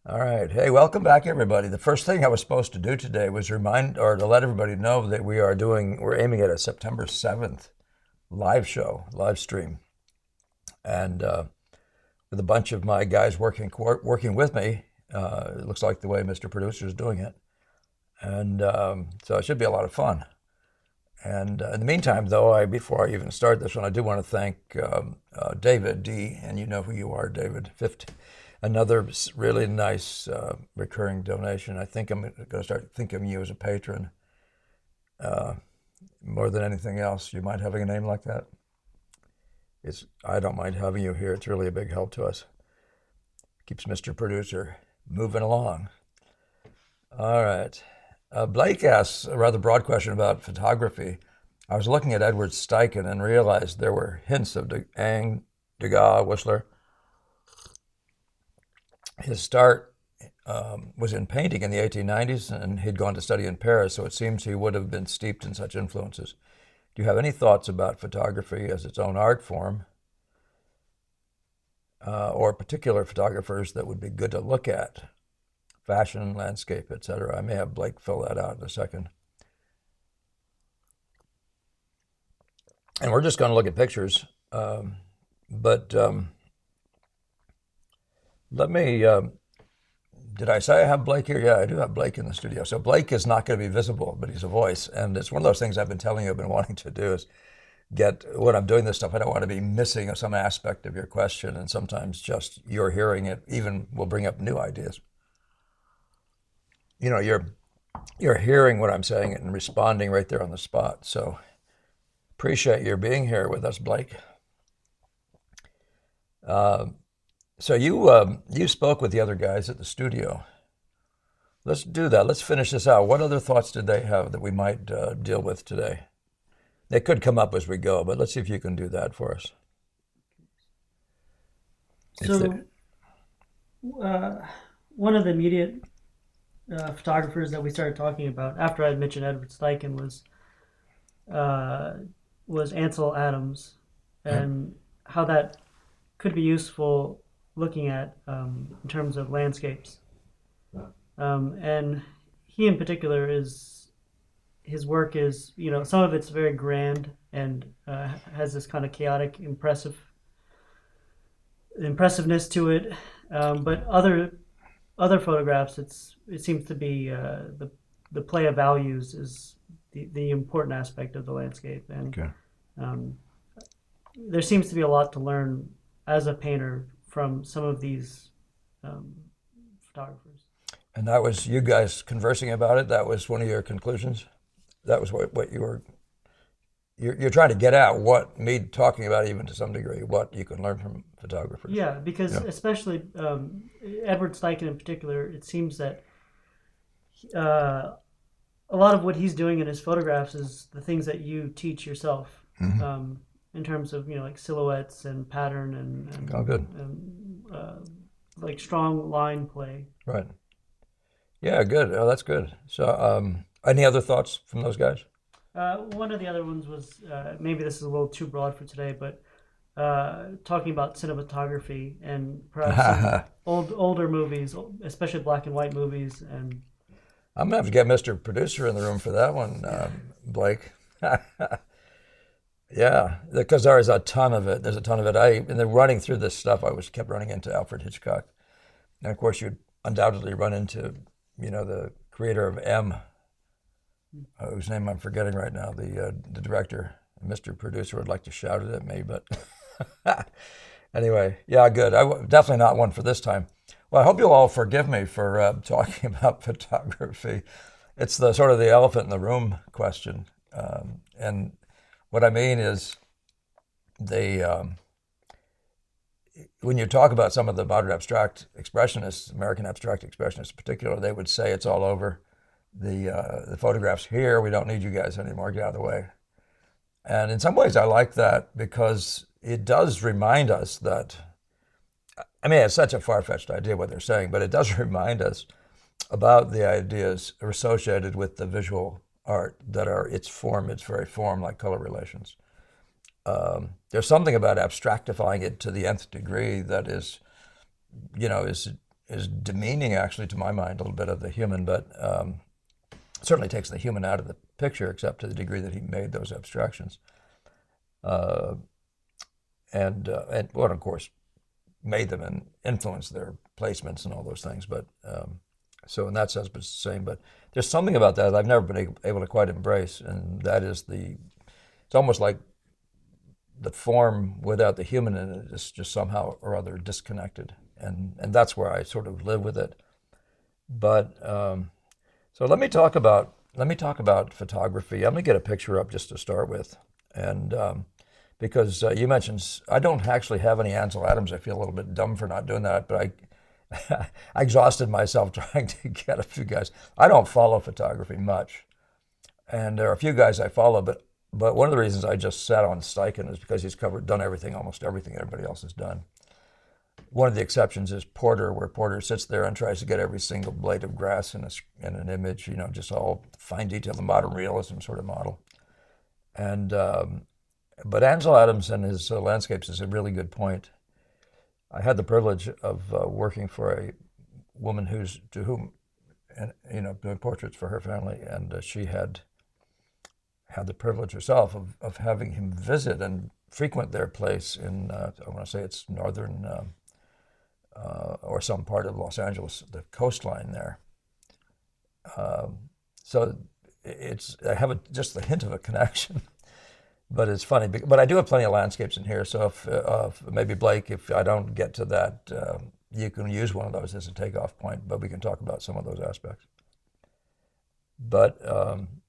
All right. Hey, welcome back, everybody. The first thing I was supposed to do today was remind or to let everybody know that we're aiming at a September 7th live show, live stream. And with a bunch of my guys working with me, it looks like the way Mr. Producer is doing it. And so it should be a lot of fun. And in the meantime, though, before I even start this one, I do want to thank David D. And you know who you are, David. 50, another really nice recurring donation. I think I'm going to start thinking of you as a patron more than anything else. You mind having a name like that? I don't mind having you here. It's really a big help to us. Keeps Mr. Producer moving along. All right. Blake asks a rather broad question about photography. I was looking at Edward Steichen and realized there were hints of Degas, Whistler. His start was in painting in the 1890s, and he'd gone to study in Paris, so it seems he would have been steeped in such influences. Do you have any thoughts about photography as its own art form, or particular photographers that would be good to look at? Fashion, landscape, etc. I may have Blake fill that out in a second. And we're just going to look at pictures. But let me, did I say I have Blake here? Yeah, I do have Blake in the studio. So Blake is not going to be visible, but he's a voice. And it's one of those things I've been telling you I've been wanting to do is when I'm doing this stuff, I don't want to be missing some aspect of your question. And sometimes just your hearing it even will bring up new ideas. You're hearing what I'm saying and responding right there on the spot. So appreciate your being here with us, Blake. So you spoke with the other guys at the studio. Let's do that. Let's finish this out. What other thoughts did they have that we might deal with today? They could come up as we go, but let's see if you can do that for us. So, one of the immediate photographers that we started talking about after I mentioned Edward Steichen uh, was Ansel Adams, and how that could be useful looking at in terms of landscapes. And he in particular is his work is some of it's very grand and has this kind of chaotic impressiveness to it, but other photographs, it seems to be the play of values is the important aspect of the landscape, and Okay. um, there seems to be a lot to learn as a painter from some of these um, photographers. And that was you guys conversing about it. That was one of your conclusions. That was what you're trying to get at. What me talking about, even to some degree, what you can learn from photographers. Yeah, because Yeah. especially Edward Steichen in particular, it seems that uh, a lot of what he's doing in his photographs is the things that you teach yourself, Mm-hmm. in terms of like silhouettes and pattern Oh, good. like strong line play. Right. Yeah, good. Oh, that's good. So, any other thoughts from those guys? One of the other ones was maybe this is a little too broad for today, but talking about cinematography and perhaps some I'm older movies, especially black and white movies, and gonna have to get Mr. Producer in the room for that one, Blake. Yeah, because there is a ton of it. There's a ton of it. In the running through this stuff, kept running into Alfred Hitchcock, and of course, you'd undoubtedly run into, the creator of M, whose name I'm forgetting right now, the director. Mr. Producer would like to shout it at me, but anyway, yeah, good. Definitely not one for this time. Well, I hope you'll all forgive me for talking about photography. It's the sort of the elephant in the room question, and what I mean is they. When you talk about some of the modern abstract expressionists, American abstract expressionists in particular, they would say it's all over. The photographs here, we don't need you guys anymore. Get out of the way. And in some ways, I like that because it does remind us that. I mean, it's such a far-fetched idea what they're saying, but it does remind us about the ideas associated with the visual art that are its very form, like color relations. There's something about abstractifying it to the nth degree that is is demeaning, actually, to my mind, a little bit of the human, but certainly takes the human out of the picture, except to the degree that he made those abstractions. Uh, and well, of course, made them and influenced their placements and all those things. But so in that sense, it's the same. But there's something about that I've never been able to quite embrace, and that is it's almost like the form without the human in it is just somehow or other disconnected, and that's where I sort of live with it. But so let me talk about photography. Let me get a picture up just to start with, and because you mentioned I don't actually have any Ansel Adams. I feel a little bit dumb for not doing that, but I exhausted myself trying to get a few guys. I don't follow photography much, and there are a few guys I follow, but one of the reasons I just sat on Steichen is because he's done almost everything everybody else has done. One of the exceptions is Porter, where Porter sits there and tries to get every single blade of grass in an image, just all fine detail, the modern realism sort of model. And but Ansel Adams and his landscapes is a really good point. I had the privilege of working for a woman doing portraits for her family, and she had the privilege herself of having him visit and frequent their place in, I want to say it's northern or some part of Los Angeles, the coastline there. So I have just the hint of a connection. But it's funny. But I do have plenty of landscapes in here. So if maybe Blake, if I don't get to that, you can use one of those as a takeoff point. But we can talk about some of those aspects. But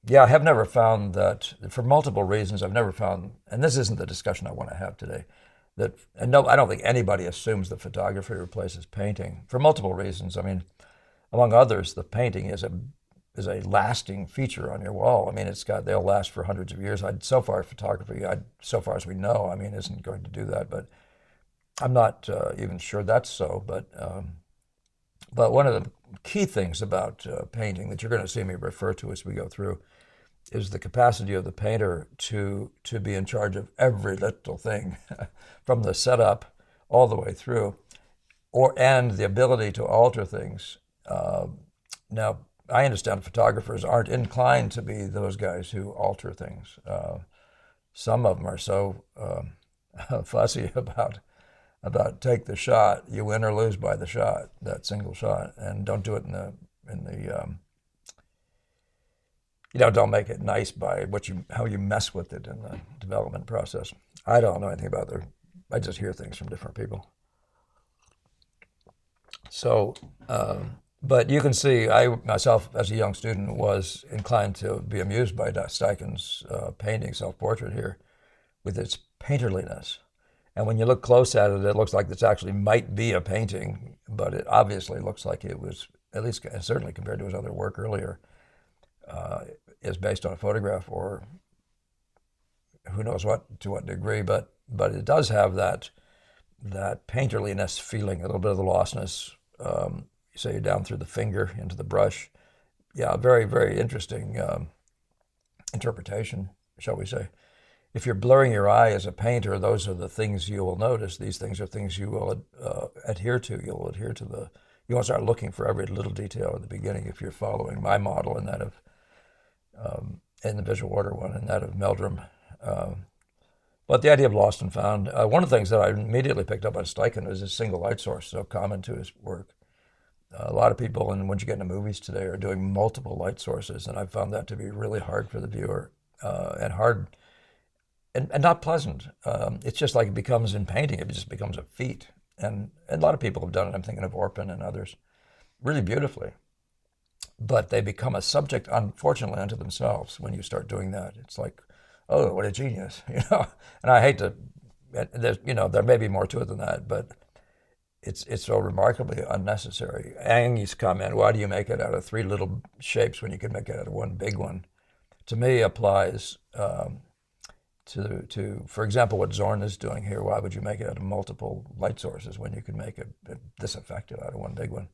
yeah, I have never found that, for multiple reasons. I've never found, and this isn't the discussion I want to have today. And no, I don't think anybody assumes that photography replaces painting for multiple reasons. I mean, among others, the painting is a lasting feature on your wall. I mean, they'll last for hundreds of years. So far as we know, I mean, isn't going to do that. But I'm not even sure that's so. But one of the key things about painting that you're going to see me refer to as we go through is the capacity of the painter to be in charge of every little thing, from the setup all the way through, and the ability to alter things. Now, I understand photographers aren't inclined to be those guys who alter things. Some of them are so fussy about take the shot, you win or lose by the shot, that single shot, and don't do it don't make it nice by how you mess with it in the development process. I don't know anything about it. I just hear things from different people. So. But you can see, I myself, as a young student, was inclined to be amused by Steichen's painting, self-portrait here, with its painterliness. And when you look close at it, it looks like this actually might be a painting, but it obviously looks like it was, at least certainly compared to his other work earlier, is based on a photograph, or who knows to what degree. But it does have that painterliness feeling, a little bit of the lostness. You say you're down through the finger into the brush. Yeah, very, very interesting interpretation, shall we say. If you're blurring your eye as a painter, those are the things you will notice. These things are things you will adhere to. You'll adhere to you won't start looking for every little detail at the beginning if you're following my model and that of, in the visual order one, and that of Meldrum. But the idea of lost and found, one of the things that I immediately picked up on Steichen is his single light source, so common to his work. A lot of people, and once you get into movies today, are doing multiple light sources, and I've found that to be really hard for the viewer, and hard, and not pleasant. It's just like it becomes in painting; it just becomes a feat, and a lot of people have done it. I'm thinking of Orpin and others, really beautifully, but they become a subject, unfortunately, unto themselves when you start doing that. It's like, oh, what a genius, And I hate to, there may be more to it than that, but. It's so remarkably unnecessary. Ang's comment, why do you make it out of three little shapes when you can make it out of one big one, to me applies to, for example, what Zorn is doing here. Why would you make it out of multiple light sources when you can make it this effective out of one big one?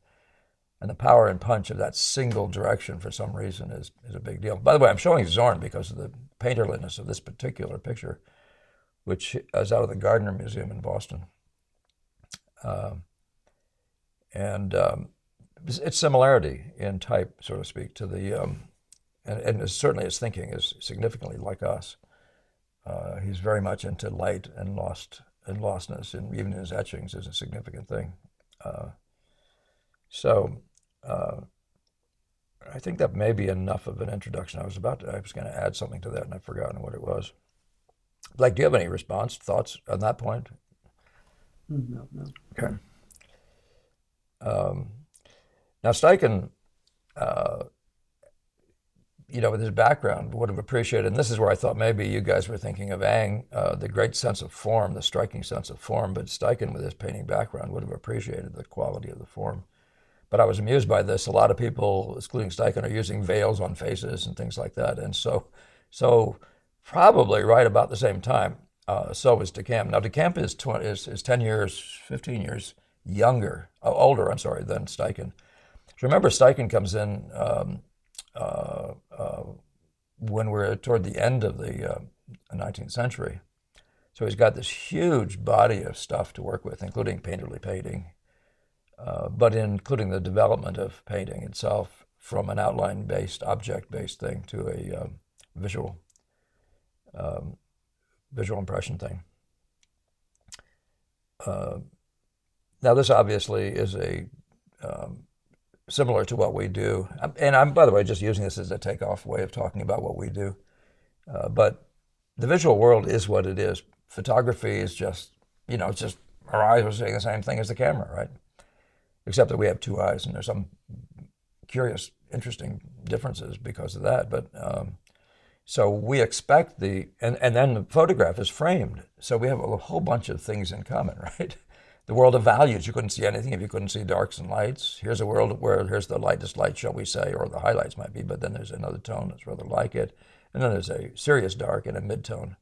And the power and punch of that single direction, for some reason, is a big deal. By the way, I'm showing Zorn because of the painterliness of this particular picture, which is out of the Gardner Museum in Boston. and it's similarity in type, so to speak, to the and certainly his thinking is significantly like us. He's very much into light and lostness, and even his etchings is a significant thing. Uh, so I think that may be enough of an introduction. I was going to add something to that, and I've forgotten what it was. Blake, do you have any thoughts on that point? No, no. Okay. Um, Now Steichen, uh, with his background, would have appreciated, and this is where I thought maybe you guys were thinking of Ang, the great sense of form, the striking sense of form, but Steichen, with his painting background, would have appreciated the quality of the form. But I was amused by this. A lot of people, excluding Steichen, are using veils on faces and things like that. And so probably right about the same time, so was De Camp. Now, De Camp is 10 years, 15 years older, I'm sorry, than Steichen. So remember, Steichen comes in uh, uh, when we're toward the end of the 19th century. So he's got this huge body of stuff to work with, including painterly painting, but including the development of painting itself from an outline-based, object-based thing to a visual impression thing. Now, this obviously is similar to what we do, and I'm, by the way, just using this as a takeoff way of talking about what we do. But the visual world is what it is. Photography is just, it's just our eyes are saying the same thing as the camera, right? Except that we have two eyes, and there's some curious, interesting differences because of that. But so we expect and then the photograph is framed, so we have a whole bunch of things in common, right? The world of values, you couldn't see anything if you couldn't see darks and lights. Here's a world where here's the lightest light, shall we say, or the highlights might be, but then there's another tone that's rather like it, and then there's a serious dark and a mid-tone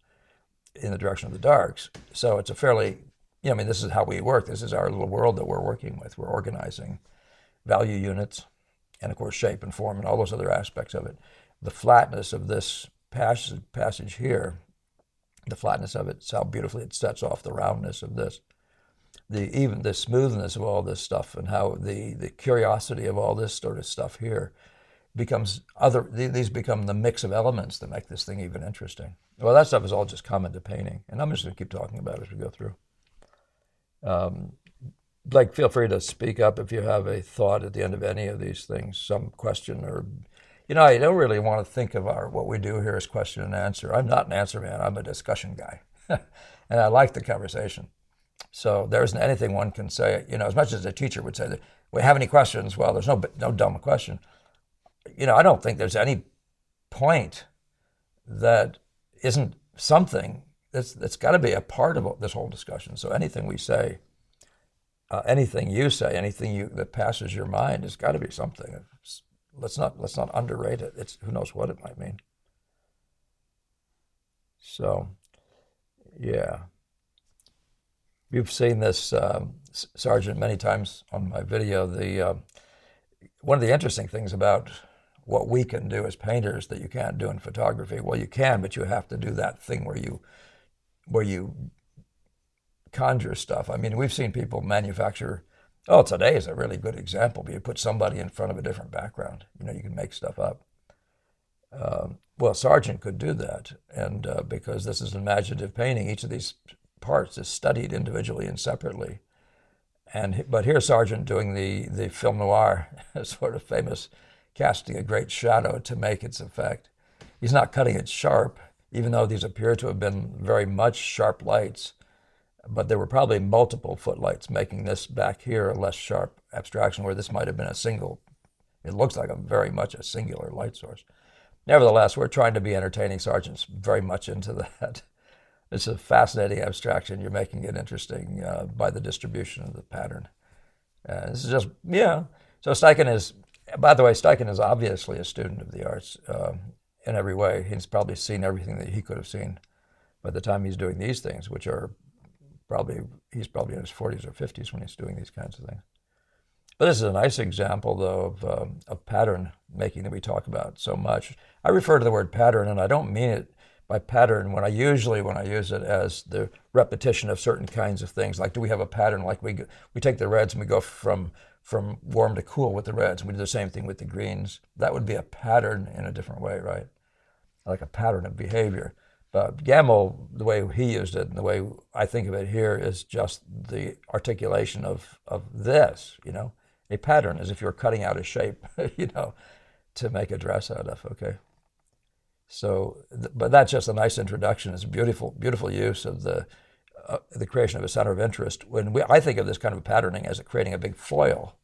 in the direction of the darks. So it's a fairly this is how we work. This is our little world that we're working with. We're organizing value units and, of course, shape and form and all those other aspects of it. The flatness of this passage here, the flatness of it, it's how beautifully it sets off the roundness of this. Even the smoothness of all this stuff and how the curiosity of all this sort of stuff here these become the mix of elements that make this thing even interesting. Well, that stuff is all just common to painting, and I'm just going to keep talking about it as we go through. Blake, feel free to speak up if you have a thought at the end of any of these things, some question or, I don't really want to think of what we do here as question and answer. I'm not an answer man. I'm a discussion guy, and I like the conversation. So there isn't anything one can say, as much as a teacher would say that we have any questions. Well, there's no dumb question. I don't think there's any point that isn't something that's got to be a part of this whole discussion. So anything we say, anything you say, that passes your mind has got to be something. Let's not underrate it. It's who knows what it might mean. So, yeah, you've seen this, Sergeant, many times on my video. One of the interesting things about what we can do as painters that you can't do in photography. Well, you can, but you have to do that thing where you conjure stuff. I mean, we've seen people manufacture. Oh, today is a really good example. But you put somebody in front of a different background. You can make stuff up. Well, Sargent could do that, and because this is an imaginative painting, each of these parts is studied individually and separately. But here's Sargent doing the film noir, sort of famous, casting a great shadow to make its effect. He's not cutting it sharp, even though these appear to have been very much sharp lights. But there were probably multiple footlights making this back here a less sharp abstraction, where this might have been a single. It looks like very much a singular light source. Nevertheless, we're trying to be entertaining. Sargent's very much into that. It's a fascinating abstraction. You're making it interesting by the distribution of the pattern. This is just, So Steichen is, by the way, Steichen is obviously a student of the arts in every way. He's probably seen everything that he could have seen by the time he's doing these things, which are he's probably in his 40s or 50s when he's doing these kinds of things. But this is a nice example, though, of pattern making that we talk about so much. I refer to the word pattern, and I don't mean it by pattern when I use it as the repetition of certain kinds of things. Like, do we have a pattern? Like we take the reds and we go from from warm to cool with the reds. We do the same thing with the greens. That would be a pattern in a different way, right? Like a pattern of behavior. But Gamble, the way he used it and the way I think of it here is just the articulation of this, a pattern, as if you're cutting out a shape, to make a dress out of, okay? So, but that's just a nice introduction. It's a beautiful, beautiful use of the creation of a center of interest. I think of this kind of patterning as creating a big foil,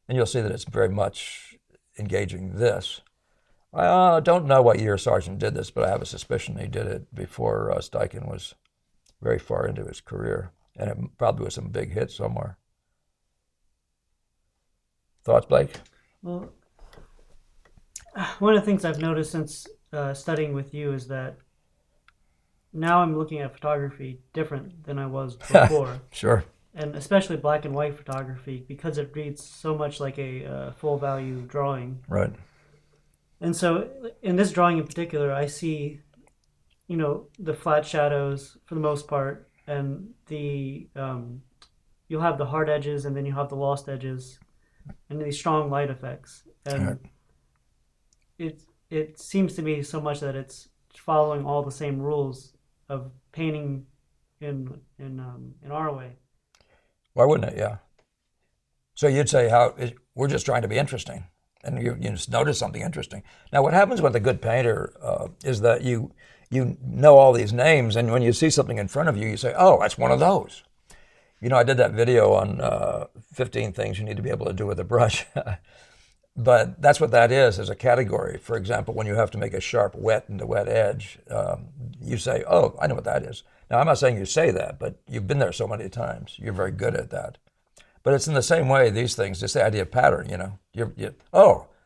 and you'll see that it's very much engaging this. I don't know what year Sargent did this, but I have a suspicion he did it before Steichen was very far into his career, and it probably was some big hit somewhere. Thoughts, Blake? Well, one of the things I've noticed since studying with you is that now I'm looking at photography different than I was before. Sure. And especially black and white photography, because it reads so much like a full value drawing. Right. And so in this drawing in particular, I see, the flat shadows for the most part, and you'll have the hard edges, and then you have the lost edges, and these strong light effects. And it seems to me so much that it's following all the same rules of painting in our way. Why wouldn't it? Yeah. So you'd say we're just trying to be interesting, and you just notice something interesting. Now, what happens with a good painter is that you know all these names, and when you see something in front of you, you say, "Oh, that's one of those." I did that video on 15 things you need to be able to do with a brush. But that's what that is as a category. For example, when you have to make a sharp wet into wet edge, you say, "Oh, I know what that is." Now, I'm not saying you say that, but you've been there so many times. You're very good at that. But it's in the same way, these things, just the idea of pattern,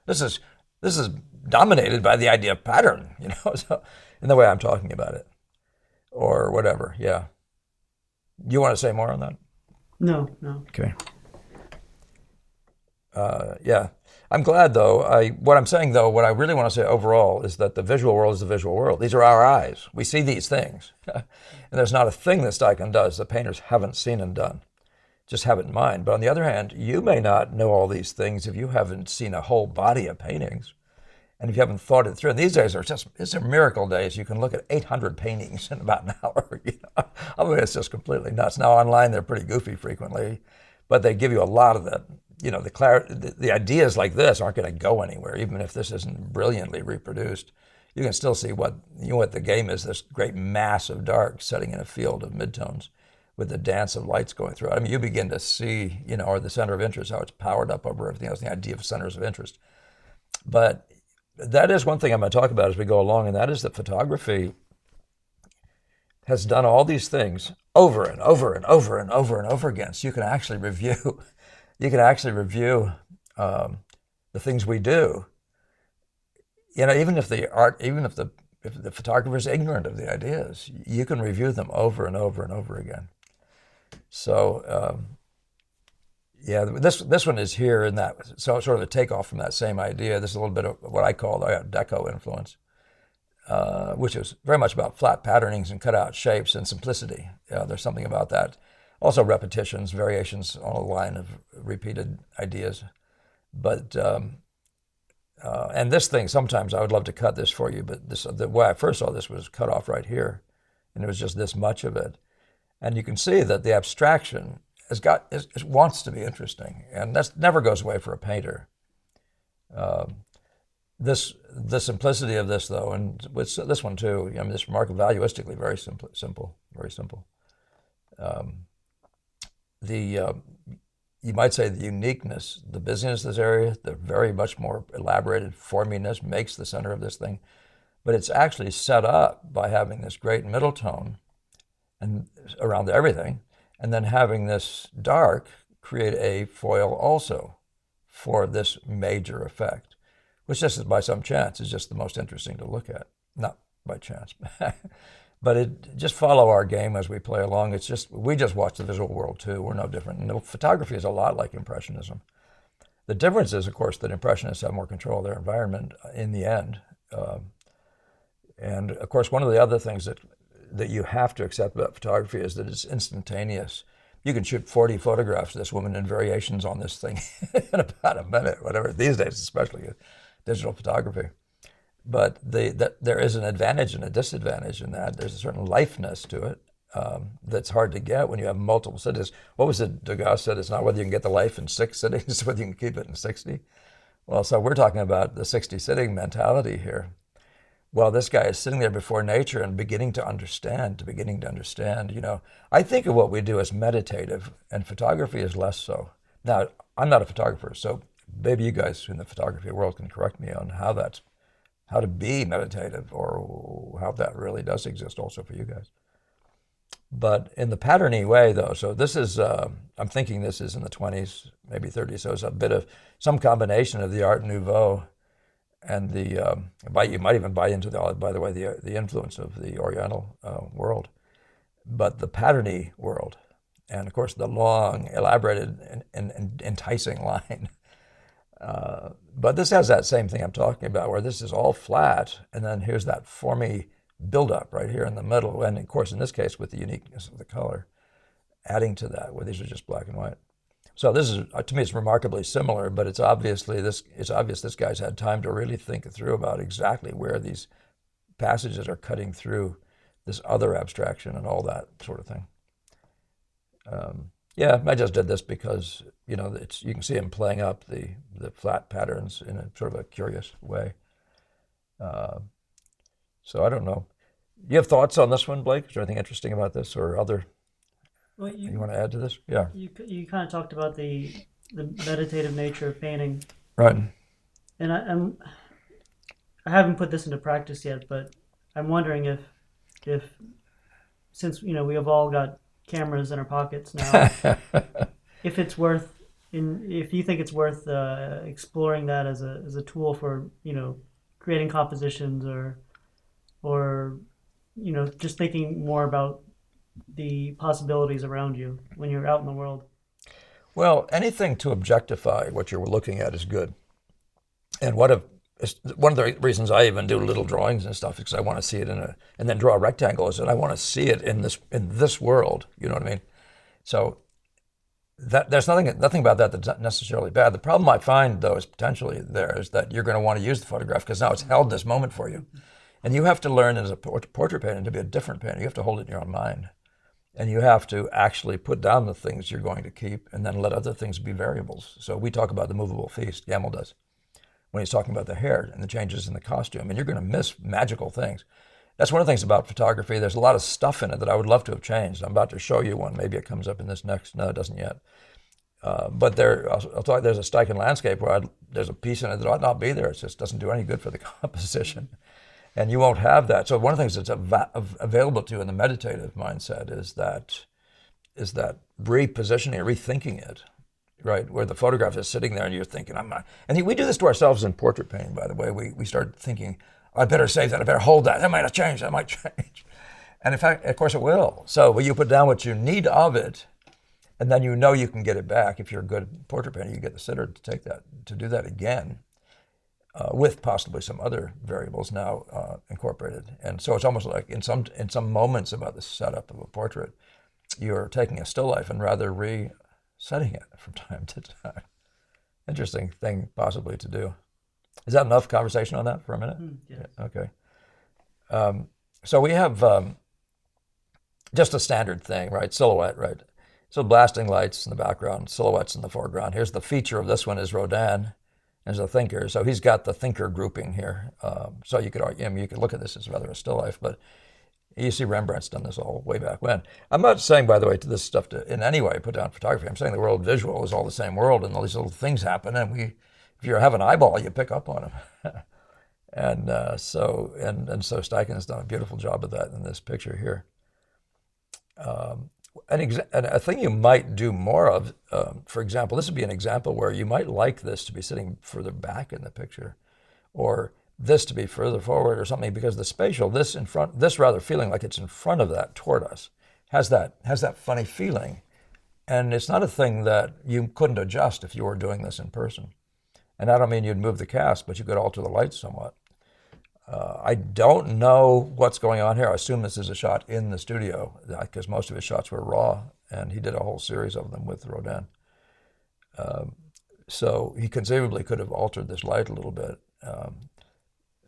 this is dominated by the idea of pattern, so, in the way I'm talking about it. Or whatever, yeah. You want to say more on that? No. Okay. Yeah. I'm glad, though. What I'm saying, though, what I really want to say overall is that the visual world is the visual world. These are our eyes. We see these things. And there's not a thing that Steichen does the painters haven't seen and done. Just have it in mind. But on the other hand, you may not know all these things if you haven't seen a whole body of paintings and if you haven't thought it through. And these days it's a miracle days. You can look at 800 paintings in about an hour. I mean, it's just completely nuts. Now, online, they're pretty goofy frequently, but they give you a lot of that. The ideas like this aren't going to go anywhere, even if this isn't brilliantly reproduced. You can still see what the game is, this great mass of dark setting in a field of midtones with the dance of lights going through it. I mean, you begin to see, or the center of interest, how it's powered up over everything else, the idea of centers of interest. But that is one thing I'm going to talk about as we go along, and that is that photography has done all these things over and over and over and over and over again. So you can actually review the things we do. Even if the photographer is ignorant of the ideas, you can review them over and over and over again. So, this one is here in that, so sort of a takeoff from that same idea. This is a little bit of what I call the Deco influence, which is very much about flat patternings and cutout shapes and simplicity. There's something about that. Also repetitions, variations on a line of repeated ideas. But, and this thing, sometimes I would love to cut this for you, but the way I first saw this was cut off right here, and it was just this much of it. And you can see that the abstraction wants to be interesting, and that never goes away for a painter. The simplicity of this, though, and with this one too, this remarkable valuistically very simple, very simple. You might say the uniqueness, the busyness of this area, the very much more elaborated forminess makes the center of this thing, but it's actually set up by having this great middle tone and around everything, and then having this dark create a foil also for this major effect, which just is by some chance is just the most interesting to look at. Not by chance, but just follow our game as we play along. We just watch the visual world too. We're no different. And photography is a lot like Impressionism. The difference is, of course, that Impressionists have more control of their environment in the end. And of course, one of the other things that you have to accept about photography is that it's instantaneous. you can shoot 40 photographs of this woman and variations on this thing in about a minute, whatever, these days, especially digital photography. But there is an advantage and a disadvantage in that. There's a certain lifeness to it that's hard to get when you have multiple sittings. What was it Degas said? It's not whether you can get the life in 6 sittings, it's whether you can keep it in 60. Well, so we're talking about the 60 sitting mentality here. Well, this guy is sitting there before nature and beginning to understand. I think of what we do as meditative, and photography is less so. Now, I'm not a photographer, so maybe you guys in the photography world can correct me on how to be meditative, or how that really does exist also for you guys. But in the patterny way, though, so this is, I'm thinking this is in the 20s, maybe 30s, so it's a bit of some combination of the Art Nouveau and you might even buy into, by the way, the influence of the Oriental world, but the patterny world. And of course, the long, elaborated, and enticing line. But this has that same thing I'm talking about, where this is all flat, and then here's that formy buildup right here in the middle, and of course, in this case, with the uniqueness of the color, adding to that, where these are just black and white. So this is, to me, it's remarkably similar, but it's obvious this guy's had time to really think through about exactly where these passages are cutting through this other abstraction and all that sort of thing. Yeah, I just did this because, you can see him playing up the flat patterns in a sort of a curious way. So I don't know. Do you have thoughts on this one, Blake? Is there anything interesting about this, or other? Well, you want to add to this? Yeah. You kind of talked about the meditative nature of painting, right? And I haven't put this into practice yet, but I'm wondering if since we have all got cameras in our pockets now, if you think it's worth exploring that as a tool for creating compositions, or just thinking more about the possibilities around you when you're out in the world. Well, anything to objectify what you're looking at is good. And one of the reasons I even do little drawings and stuff is because I want to see it and then draw a rectangle, is that I want to see it in this world. You know what I mean? So there's nothing about that that's not necessarily bad. The problem I find, though, is potentially there is that you're going to want to use the photograph because now it's held this moment for you. And you have to learn as a portrait painter to be a different painter. You have to hold it in your own mind. And you have to actually put down the things you're going to keep and then let other things be variables. So we talk about the movable feast, Gamel does, when he's talking about the hair and the changes in the costume. And you're going to miss magical things. That's one of the things about photography. There's a lot of stuff in it that I would love to have changed. I'm about to show you one. Maybe it comes up in this next. No, it doesn't yet. But I'll talk. There's a Steichen landscape where there's a piece in it that ought not be there. It just doesn't do any good for the composition. And you won't have that. So one of the things that's available to you in the meditative mindset is that repositioning, rethinking it, right? Where the photograph is sitting there and you're thinking, I'm not. And we do this to ourselves in portrait painting, by the way. We start thinking, I better save that, I better hold that. That might have changed, that might change. And in fact, of course it will. So when you put down what you need of it, and then you can get it back. If you're a good portrait painter, you get the sitter to do that again. With possibly some other variables now incorporated. And so it's almost like in some moments about the setup of a portrait, you're taking a still life and rather resetting it from time to time. Interesting thing possibly to do. Is that enough conversation on that for a minute? Yes. Yeah, okay. So we have just a standard thing, right? Silhouette, right? So blasting lights in the background, silhouettes in the foreground. Here's the feature of this one is Rodin as a thinker. So he's got the thinker grouping here. So you could look at this as rather a still life, but you see Rembrandt's done this all way back when. I'm not saying, by the way, to this stuff to in any way put down photography. I'm saying the world visual is all the same world, and all these little things happen, and if you have an eyeball, you pick up on them. and so Steichen has done a beautiful job of that in this picture here. And a thing you might do more of, for example, this would be an example where you might like this to be sitting further back in the picture, or this to be further forward or something, because the spatial, this rather feeling like it's in front of that toward us, has that funny feeling. And it's not a thing that you couldn't adjust if you were doing this in person. And I don't mean you'd move the cast, but you could alter the lights somewhat. I don't know what's going on here. I assume this is a shot in the studio because most of his shots were raw and he did a whole series of them with Rodin. So he conceivably could have altered this light a little bit.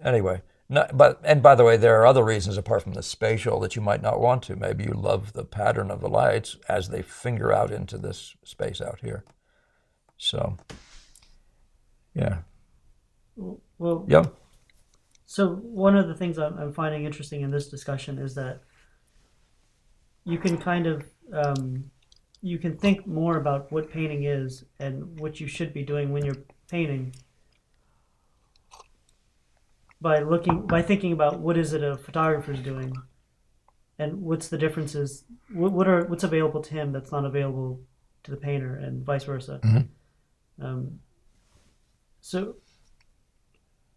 Anyway, and by the way, there are other reasons apart from the spatial that you might not want to. Maybe you love the pattern of the lights as they finger out into this space out here. So, yeah. Well, Yeah. so one of the things I'm finding interesting in this discussion is that you can kind of you can think more about what painting is and what you should be doing when you're painting by thinking about what is it a photographer's doing and what's the differences, what's available to him that's not available to the painter, and vice versa. Um, so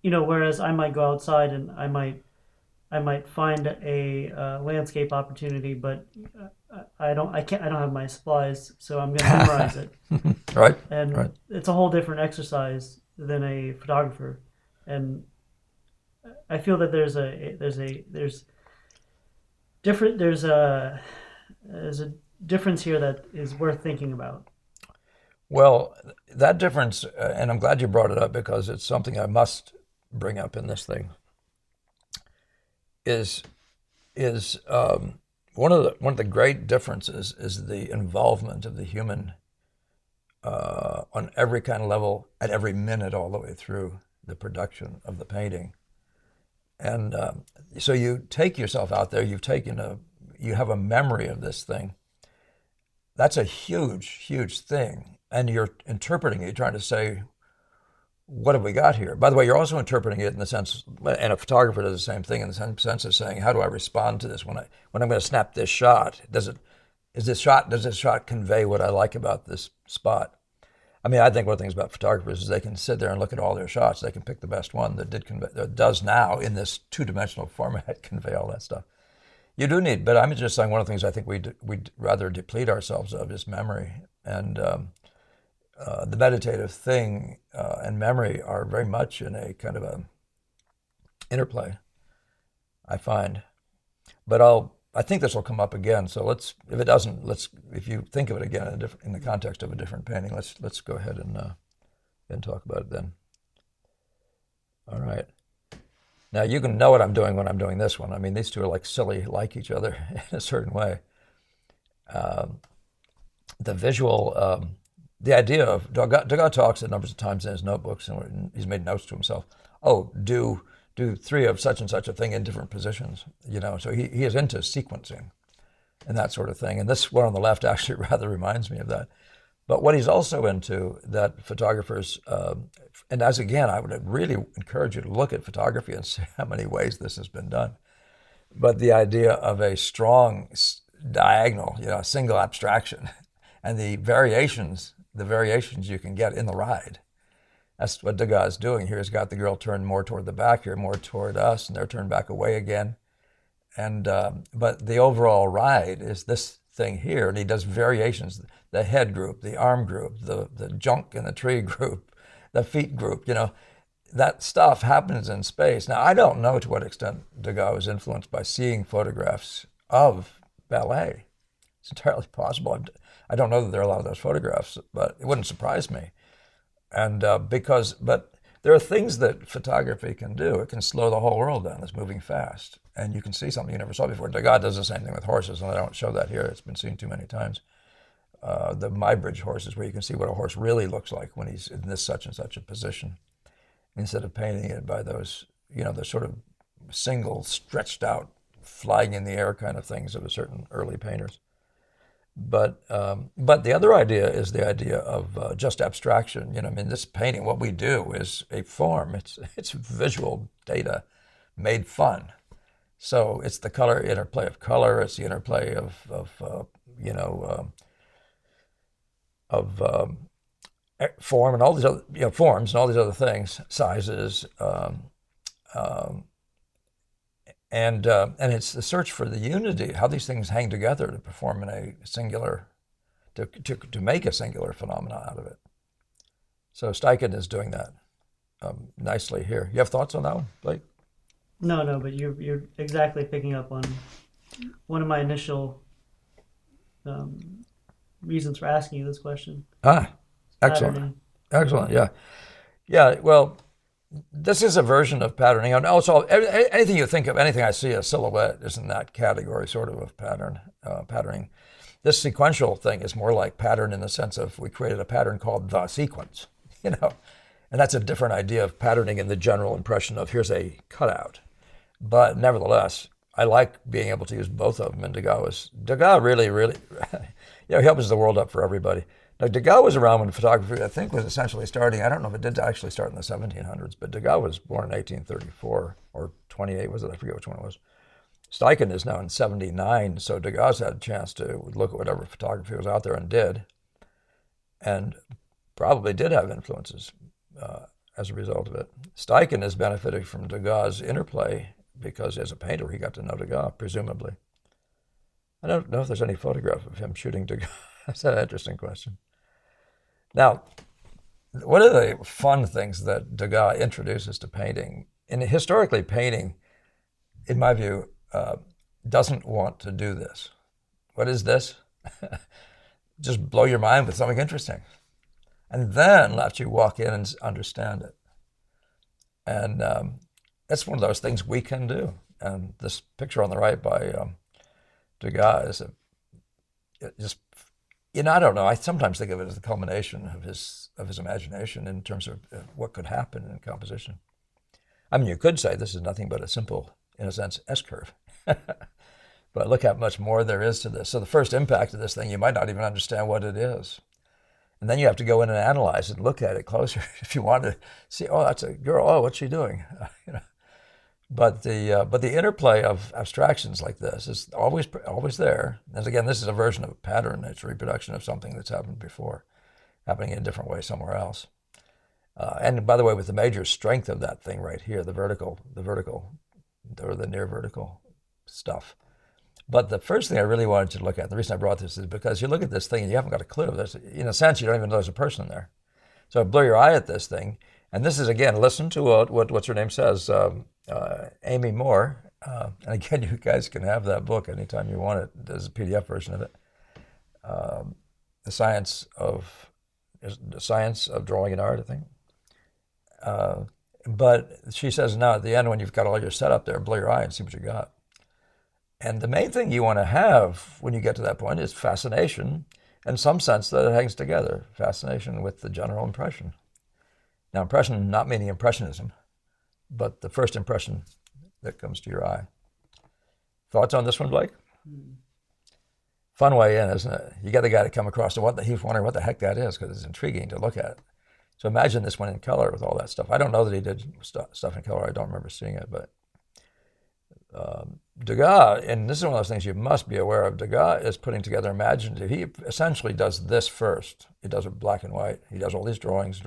whereas I might go outside and I might find a landscape opportunity, but I don't have my supplies, so I'm going to memorize it. Right. And Right. it's a whole different exercise than a photographer. And I feel that there's a difference here that is worth thinking about. Well, that difference, and I'm glad you brought it up because it's something I must bring up in this thing, is one of the great differences is the involvement of the human on every kind of level at every minute all the way through the production of the painting. And so you take yourself out there, you have a memory of this thing. That's a huge, huge thing. And you're interpreting it, you're trying to say, what have we got here? By the way, you're also interpreting it in the sense, and a photographer does the same thing in the sense of saying, how do I respond to this when I'm going to snap this shot? Does this shot convey what I like about this spot? I mean, I think one of the things about photographers is they can sit there and look at all their shots. They can pick the best one that does now in this two-dimensional format convey all that stuff. You do need, but I'm just saying one of the things I think we'd rather deplete ourselves of is memory. And the meditative thing and memory are very much in a kind of a interplay, I find. But I think this will come up again. So if it doesn't, if you think of it again in the context of a different painting, let's go ahead and talk about it then. All right. Now you can know what I'm doing when I'm doing this one. I mean, these two are like silly, like each other in a certain way. The visual, the idea of Degas talks a number of times in his notebooks, and he's made notes to himself. Oh, do three of such and such a thing in different positions, So he is into sequencing and that sort of thing. And this one on the left actually rather reminds me of that. But what he's also into, that photographers, and as again, I would really encourage you to look at photography and see how many ways this has been done. But the idea of a strong diagonal, single abstraction, and the variations you can get in the ride. That's what Degas is doing here. He's got the girl turned more toward the back here, more toward us, and they're turned back away again. And but the overall ride is this thing here, and he does variations: the head group, the arm group, the junk in the tree group, the feet group. That stuff happens in space. Now, I don't know to what extent Degas was influenced by seeing photographs of ballet. It's entirely possible. I don't know that there are a lot of those photographs, but it wouldn't surprise me. And but there are things that photography can do. It can slow the whole world down. It's moving fast, and you can see something you never saw before. Degas does the same thing with horses, and I don't show that here. It's been seen too many times. The Muybridge horses, where you can see what a horse really looks like when he's in this such and such a position, instead of painting it by those, the sort of single, stretched out, flying in the air kind of things of a certain early painters. But the other idea is the idea of just abstraction. This painting, what we do is a form. It's visual data made fun. So it's the interplay of color. It's the interplay of form and all these other forms and all these other things, sizes. And it's the search for the unity, how these things hang together to perform in a singular, to make a singular phenomenon out of it. So Steichen is doing that nicely here. You have thoughts on that one, Blake? No, but you're exactly picking up on one of my initial reasons for asking you this question. Ah, excellent. Patterning. Excellent. Yeah. Yeah. Well, this is a version of patterning. And also, anything you think of, anything I see as silhouette is in that category, sort of patterning. This sequential thing is more like pattern in the sense of we created a pattern called the sequence, you know, and that's a different idea of patterning in the general impression of here's a cutout. But nevertheless, I like being able to use both of them. And Degas really, he opens the world up for everybody. Now, Degas was around when photography, I think, was essentially starting. I don't know if it did actually start in the 1700s, but Degas was born in 1834 or 28, was it? I forget which one it was. Steichen is now in 79, so Degas had a chance to look at whatever photography was out there and did, and probably did have influences as a result of it. Steichen is benefiting from Degas' interplay because as a painter he got to know Degas, presumably. I don't know if there's any photograph of him shooting Degas. That's an interesting question. Now, one of the fun things that Degas introduces to painting, and historically painting, in my view, doesn't want to do this. What is this? Just blow your mind with something interesting. And then let you walk in and understand it. And that's one of those things we can do. And this picture on the right by Degas is just, I don't know. I sometimes think of it as the culmination of his imagination in terms of what could happen in composition. I mean, you could say this is nothing but a simple, in a sense, S-curve. But look how much more there is to this. So the first impact of this thing, you might not even understand what it is. And then you have to go in and analyze it, look at it closer if you want to see, oh, that's a girl. Oh, what's she doing? But the interplay of abstractions like this is always there. And again, this is a version of a pattern. It's a reproduction of something that's happened before, happening in a different way somewhere else. And by the way, with the major strength of that thing right here, the vertical, or the near vertical stuff. But the first thing I really wanted you to look at, the reason I brought this is because you look at this thing and you haven't got a clue. In a sense, you don't even know there's a person there. So blur your eye at this thing. And this is, again, listen to what's her name says, Amy Moore. And again, you guys can have that book anytime you want it. There's a PDF version of it. The Science of Drawing and Art, I think. But she says now at the end, when you've got all your setup there, blur your eye and see what you got. And the main thing you want to have when you get to that point is fascination, in some sense that it hangs together, fascination with the general impression. Now, impression not meaning impressionism, but the first impression that comes to your eye. Thoughts on this one, Blake? Fun way in, isn't it? You get the guy to come across to he's wondering what the heck that is because it's intriguing to look at. So imagine this one in color with all that stuff. I don't know that he did stuff in color. I don't remember seeing it, but Degas, and this is one of those things you must be aware of, Degas is putting together imaginative. He essentially does this first. He does it black and white. He does all these drawings.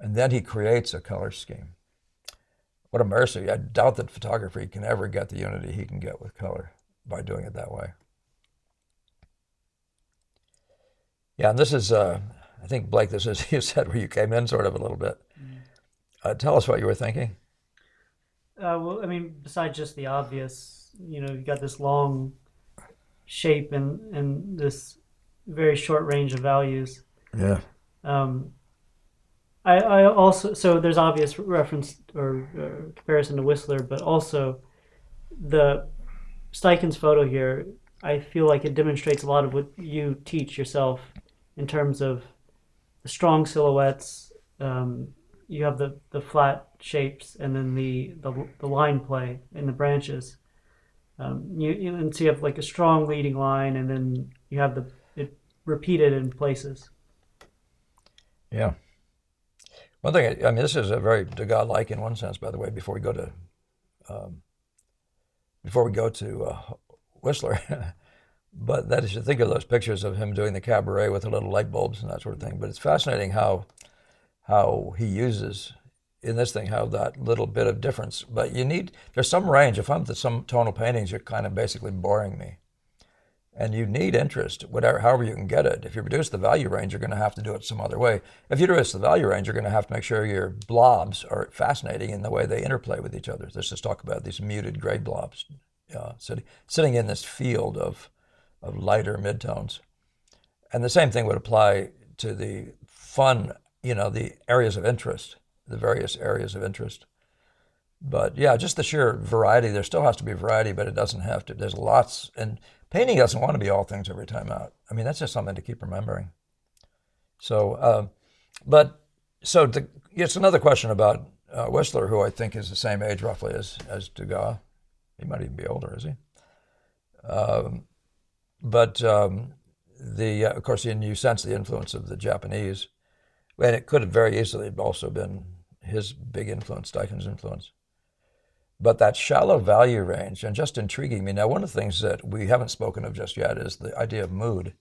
And then he creates a color scheme. What a mercy. I doubt that photography can ever get the unity he can get with color by doing it that way. Yeah, and this is, I think, Blake, this is, you said where you came in sort of a little bit. Tell us what you were thinking. Well, I mean, besides just the obvious, you've got this long shape and this very short range of values. Yeah. I also, so there's obvious reference or comparison to Whistler, but also the Steichen's photo here, I feel like it demonstrates a lot of what you teach yourself in terms of the strong silhouettes. You have the flat shapes and then the line play in the branches. And so you have like a strong leading line, and then you have it repeated in places. Yeah. One thing, I mean, this is a very Degas-like in one sense, by the way. Before we go to Whistler, but that is, you think of those pictures of him doing the cabaret with the little light bulbs and that sort of thing. But it's fascinating how he uses in this thing, how that little bit of difference. But there's some range. If I'm to some tonal paintings, you're kind of basically boring me. And you need interest, however you can get it. If you reduce the value range, you're going to have to do it some other way. If you reduce the value range, you're going to have to make sure your blobs are fascinating in the way they interplay with each other. Let's just talk about these muted gray blobs sitting in this field of lighter midtones. And the same thing would apply to the fun, the areas of interest, the various areas of interest. But yeah, just the sheer variety. There still has to be variety, but it doesn't have to. There's lots, and painting doesn't want to be all things every time out. I mean, that's just something to keep remembering. So, but so it's another question about Whistler, who I think is the same age roughly as Degas. He might even be older, is he? But of course, you sense the influence of the Japanese, and it could have very easily have also been his big influence, Steichen's influence. But that shallow value range, and just intriguing me. Now, one of the things that we haven't spoken of just yet is the idea of mood.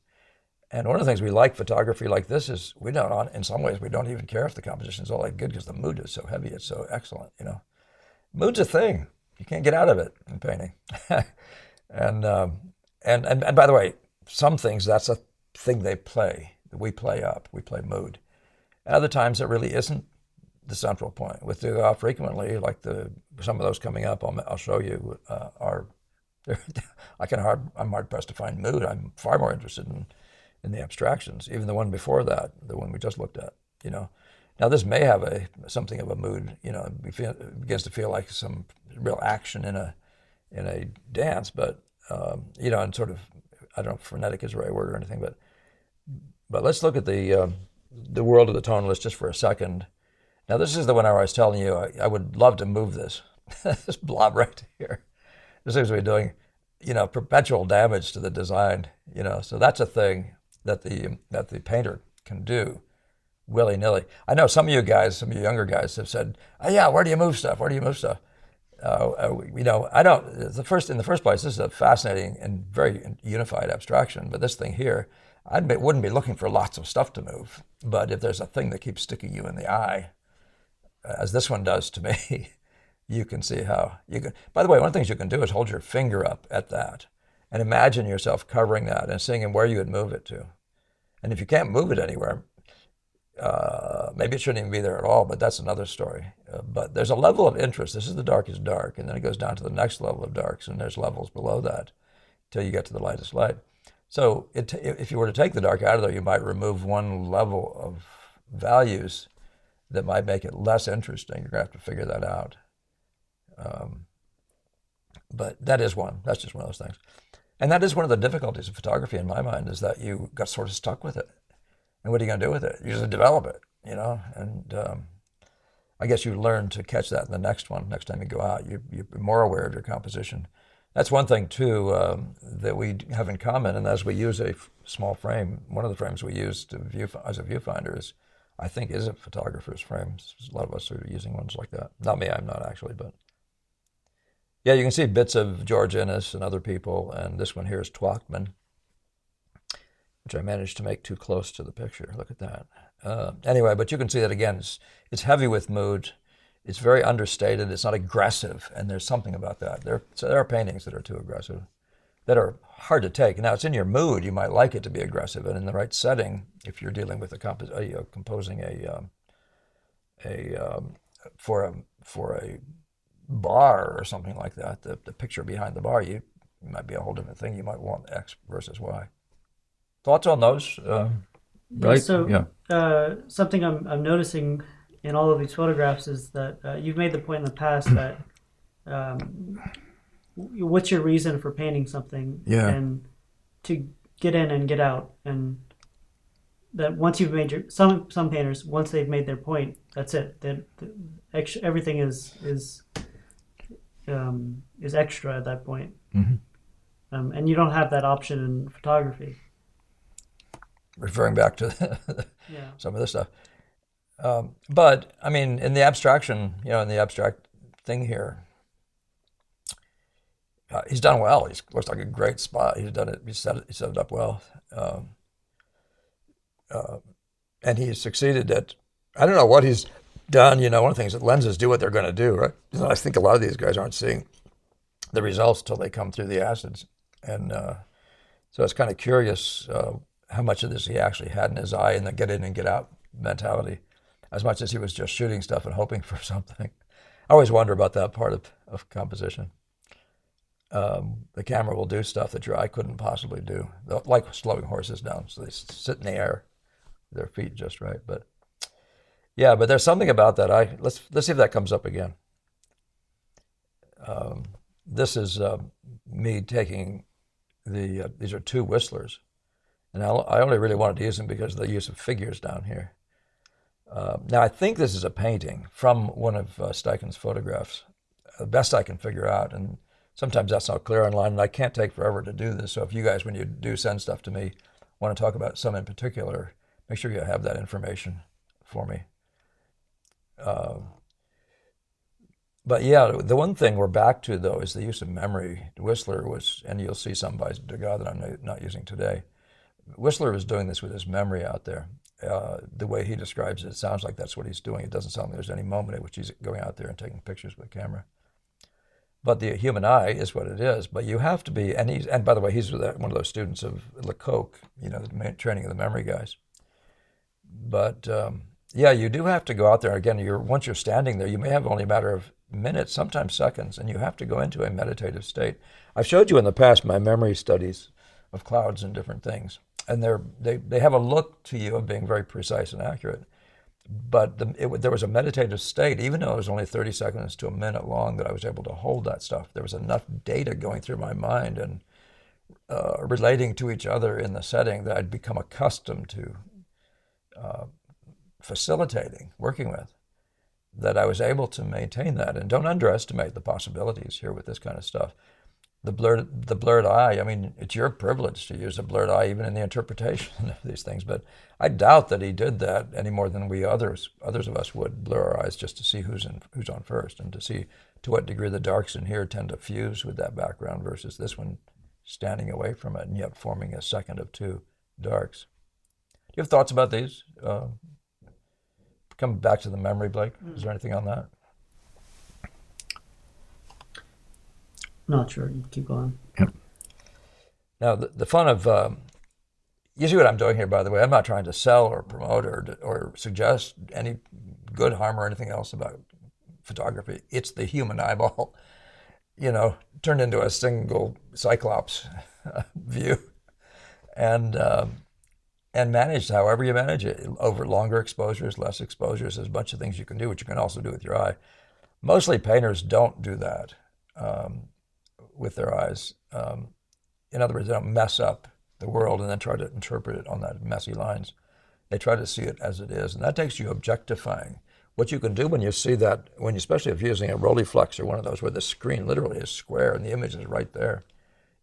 And one of the things we like photography like this is in some ways, we don't even care if the composition is all that good because the mood is so heavy, it's so excellent, Mood's a thing. You can't get out of it in painting. and, and by the way, some things, that's a thing they play, that we play up, we play mood. And other times it really isn't the central point. With Degas, frequently, like some of those coming up, I'll show you, I'm hard pressed to find mood. I'm far more interested in the abstractions, even the one before that, the one we just looked at, Now this may have something of a mood, it begins to feel like some real action in a dance, but, and sort of, I don't know if frenetic is the right word or anything, but let's look at the world of the tonalist just for a second. Now this is the one I was telling you, I would love to move this, this blob right here. This seems to be doing, perpetual damage to the design, so that's a thing that the painter can do willy-nilly. I know some of you younger guys have said, oh yeah, where do you move stuff? Where do you move stuff? I don't, in the first place, this is a fascinating and very unified abstraction, but this thing here, wouldn't be looking for lots of stuff to move, but if there's a thing that keeps sticking you in the eye, as this one does to me, you can see how you can. By the way, one of the things you can do is hold your finger up at that and imagine yourself covering that and seeing where you would move it to. And if you can't move it anywhere, maybe it shouldn't even be there at all, but that's another story. But there's a level of interest. This is the darkest dark, and then it goes down to the next level of darks, and there's levels below that till you get to the lightest light. So if you were to take the dark out of there, you might remove one level of values that might make it less interesting. You're going to have to figure that out. But that is one. That's just one of those things. And that is one of the difficulties of photography in my mind, is that you got sort of stuck with it. And what are you going to do with it? You just develop it, And I guess you learn to catch that in the next one. Next time you go out, you're more aware of your composition. That's one thing, too, that we have in common. And as we use a small frame, one of the frames we use as a viewfinder is a photographer's frame. A lot of us are using ones like that. Not me, I'm not actually, but yeah, you can see bits of George Innes and other people, and this one here is Twachtman, which I managed to make too close to the picture. Look at that. Anyway, but you can see that again, it's heavy with mood. It's very understated. It's not aggressive, and there's something about that. There are paintings that are too aggressive, that are hard to take. Now, it's in your mood. You might like it to be aggressive, and in the right setting, if you're dealing with composing for a bar or something like that, the picture behind the bar, you might be a whole different thing. You might want X versus Y. Thoughts on those? Right? So something I'm noticing in all of these photographs is that you've made the point in the past that what's your reason for painting something, and to get in and get out, and that once you've made some painters, once they've made their point, that's it. Everything is extra at that point. Mm-hmm. And you don't have that option in photography. Referring back to some of this stuff. But, I mean, in the abstraction, in the abstract thing here, he's done well. He looks like a great spot. He's done it. He set it up well. And he's succeeded at, I don't know what he's done. One of the things that lenses do what they're going to do, right? I think a lot of these guys aren't seeing the results till they come through the acids. And so it's kind of curious how much of this he actually had in his eye, and the get in and get out mentality, as much as he was just shooting stuff and hoping for something. I always wonder about that part of composition. The camera will do stuff that your eye couldn't possibly do, like slowing horses down, so they sit in the air, their feet just right. But yeah, but there's something about that. Let's see if that comes up again. This is me taking these are two whistlers, and I only really wanted to use them because of the use of figures down here. Now I think this is a painting from one of Steichen's photographs, the best I can figure out, and sometimes that's not clear online, and I can't take forever to do this. So if you guys, when you do send stuff to me, want to talk about some in particular, make sure you have that information for me. But yeah, the one thing we're back to, though, is the use of memory. Whistler was, and you'll see some by Degas that I'm not using today. Whistler was doing this with his memory out there. The way he describes it, it sounds like that's what he's doing. It doesn't sound like there's any moment at which he's going out there and taking pictures with a camera. But the human eye is what it is. But you have to be, and by the way, he's one of those students of Lecoq, the training of the memory guys. But yeah, you do have to go out there. Again, once you're standing there, you may have only a matter of minutes, sometimes seconds, and you have to go into a meditative state. I've showed you in the past my memory studies of clouds and different things, and they have a look to you of being very precise and accurate. But there was a meditative state, even though it was only 30 seconds to a minute long, that I was able to hold that stuff. There was enough data going through my mind and relating to each other in the setting that I'd become accustomed to facilitating, working with, that I was able to maintain that. And don't underestimate the possibilities here with this kind of stuff. The blurred eye, I mean, it's your privilege to use a blurred eye even in the interpretation of these things, but I doubt that he did that any more than others of us would blur our eyes just to see who's on first, and to see to what degree the darks in here tend to fuse with that background versus this one standing away from it and yet forming a second of two darks. Do you have thoughts about these? Come back to the memory, Blake. Is there anything on that? Not sure. You keep going. Yep. Now, the fun of you see what I'm doing here, by the way. I'm not trying to sell or promote or suggest any good, harm, or anything else about photography. It's the human eyeball, turned into a single cyclops view, and managed however you manage it, over longer exposures, less exposures. There's a bunch of things you can do, which you can also do with your eye. Mostly painters don't do that with their eyes. In other words, they don't mess up the world and then try to interpret it on that messy lines. They try to see it as it is, and that takes you objectifying. What you can do when you see that, especially if you're using a Rolleiflex or one of those where the screen literally is square and the image is right there,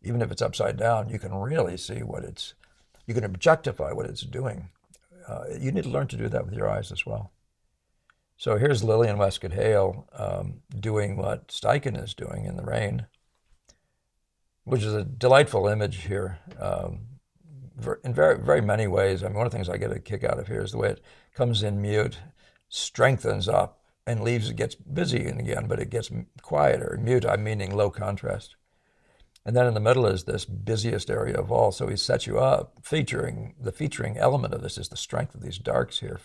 even if it's upside down, you can really see you can objectify what it's doing. You need to learn to do that with your eyes as well. So here's Lillian Westcott Hale doing what Steichen is doing in the rain, which is a delightful image here in very, very many ways. I mean, one of the things I get a kick out of here is the way it comes in mute, strengthens up, and leaves. It gets busy again, but it gets quieter. Mute, I'm meaning low contrast. And then in the middle is this busiest area of all. So he sets you up. The featuring element of this is the strength of these darks here.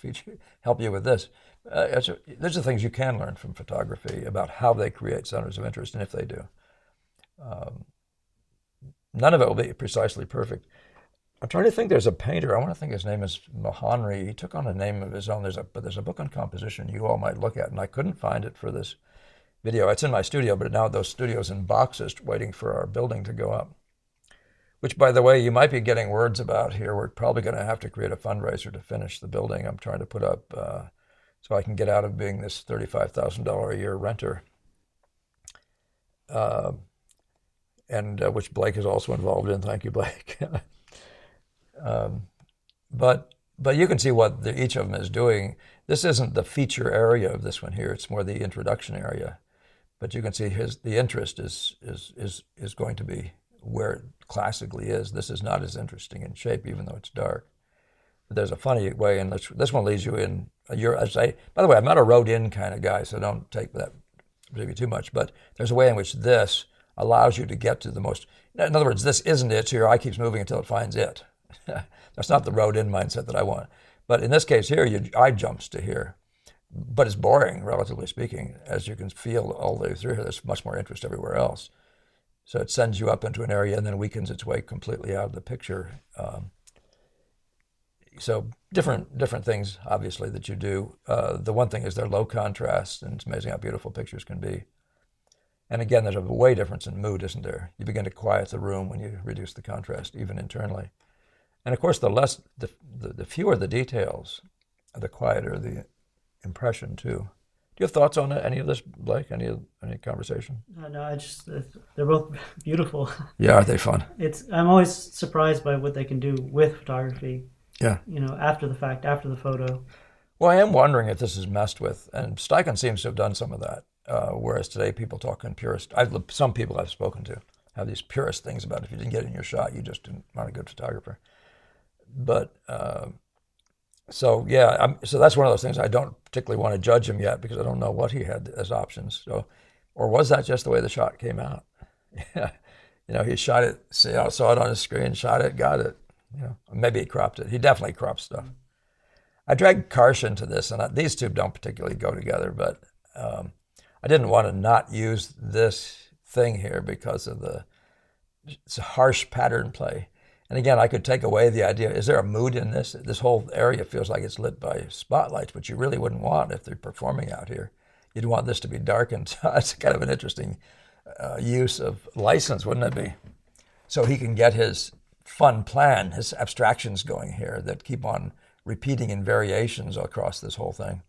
Help you with this. These are things you can learn from photography about how they create centers of interest, and if they do. None of it will be precisely perfect. I'm trying to think. There's a painter. I want to think his name is Mahanri. He took on a name of his own. But there's a book on composition you all might look at, and I couldn't find it for this video. It's in my studio, but now those studios in boxes waiting for our building to go up. Which, by the way, you might be getting words about here. We're probably going to have to create a fundraiser to finish the building I'm trying to put up so I can get out of being this $35,000 a year renter. And which Blake is also involved in. Thank you, Blake. But you can see what each of them is doing. This isn't the feature area of this one here. It's more the introduction area. But you can see the interest is going to be where it classically is. This is not as interesting in shape, even though it's dark. But there's a funny way, and this one leads you in. By the way, I'm not a rode-in kind of guy, so don't take that maybe too much. But there's a way in which this allows you to get to the most. In other words, this isn't it, so your eye keeps moving until it finds it. That's not the rode-in mindset that I want. But in this case here, your eye jumps to here. But it's boring, relatively speaking, as you can feel all the way through here. There's much more interest everywhere else. So it sends you up into an area and then weakens its way completely out of the picture. So different things, obviously, that you do. The one thing is they're low contrast, and it's amazing how beautiful pictures can be. And again, there's a way difference in mood, isn't there? You begin to quiet the room when you reduce the contrast, even internally. And of course, the fewer the details, the quieter the impression too. Do you have thoughts on any of this, Blake? Any conversation? No, I just they're both beautiful. Yeah, are they fun? I'm always surprised by what they can do with photography. Yeah. After the fact, after the photo. Well, I am wondering if this is messed with, and Steichen seems to have done some of that. Whereas today people talk in purist. Some people I've spoken to have these purist things about if you didn't get in your shot, you just aren't a good photographer. But so yeah, so that's one of those things I don't particularly want to judge him yet because I don't know what he had as options. So, or was that just the way the shot came out? Yeah, he shot it, saw it on his screen, shot it, got it. Maybe he cropped it. He definitely cropped stuff. I dragged Karsh into this, and these two don't particularly go together, but I didn't want to not use this thing here because of it's a harsh pattern play. And again, I could take away the idea, is there a mood in this? This whole area feels like it's lit by spotlights, which you really wouldn't want if they're performing out here. You'd want this to be darkened. It's kind of an interesting use of license, wouldn't it be? So he can get his fun plan, his abstractions going here that keep on repeating in variations across this whole thing.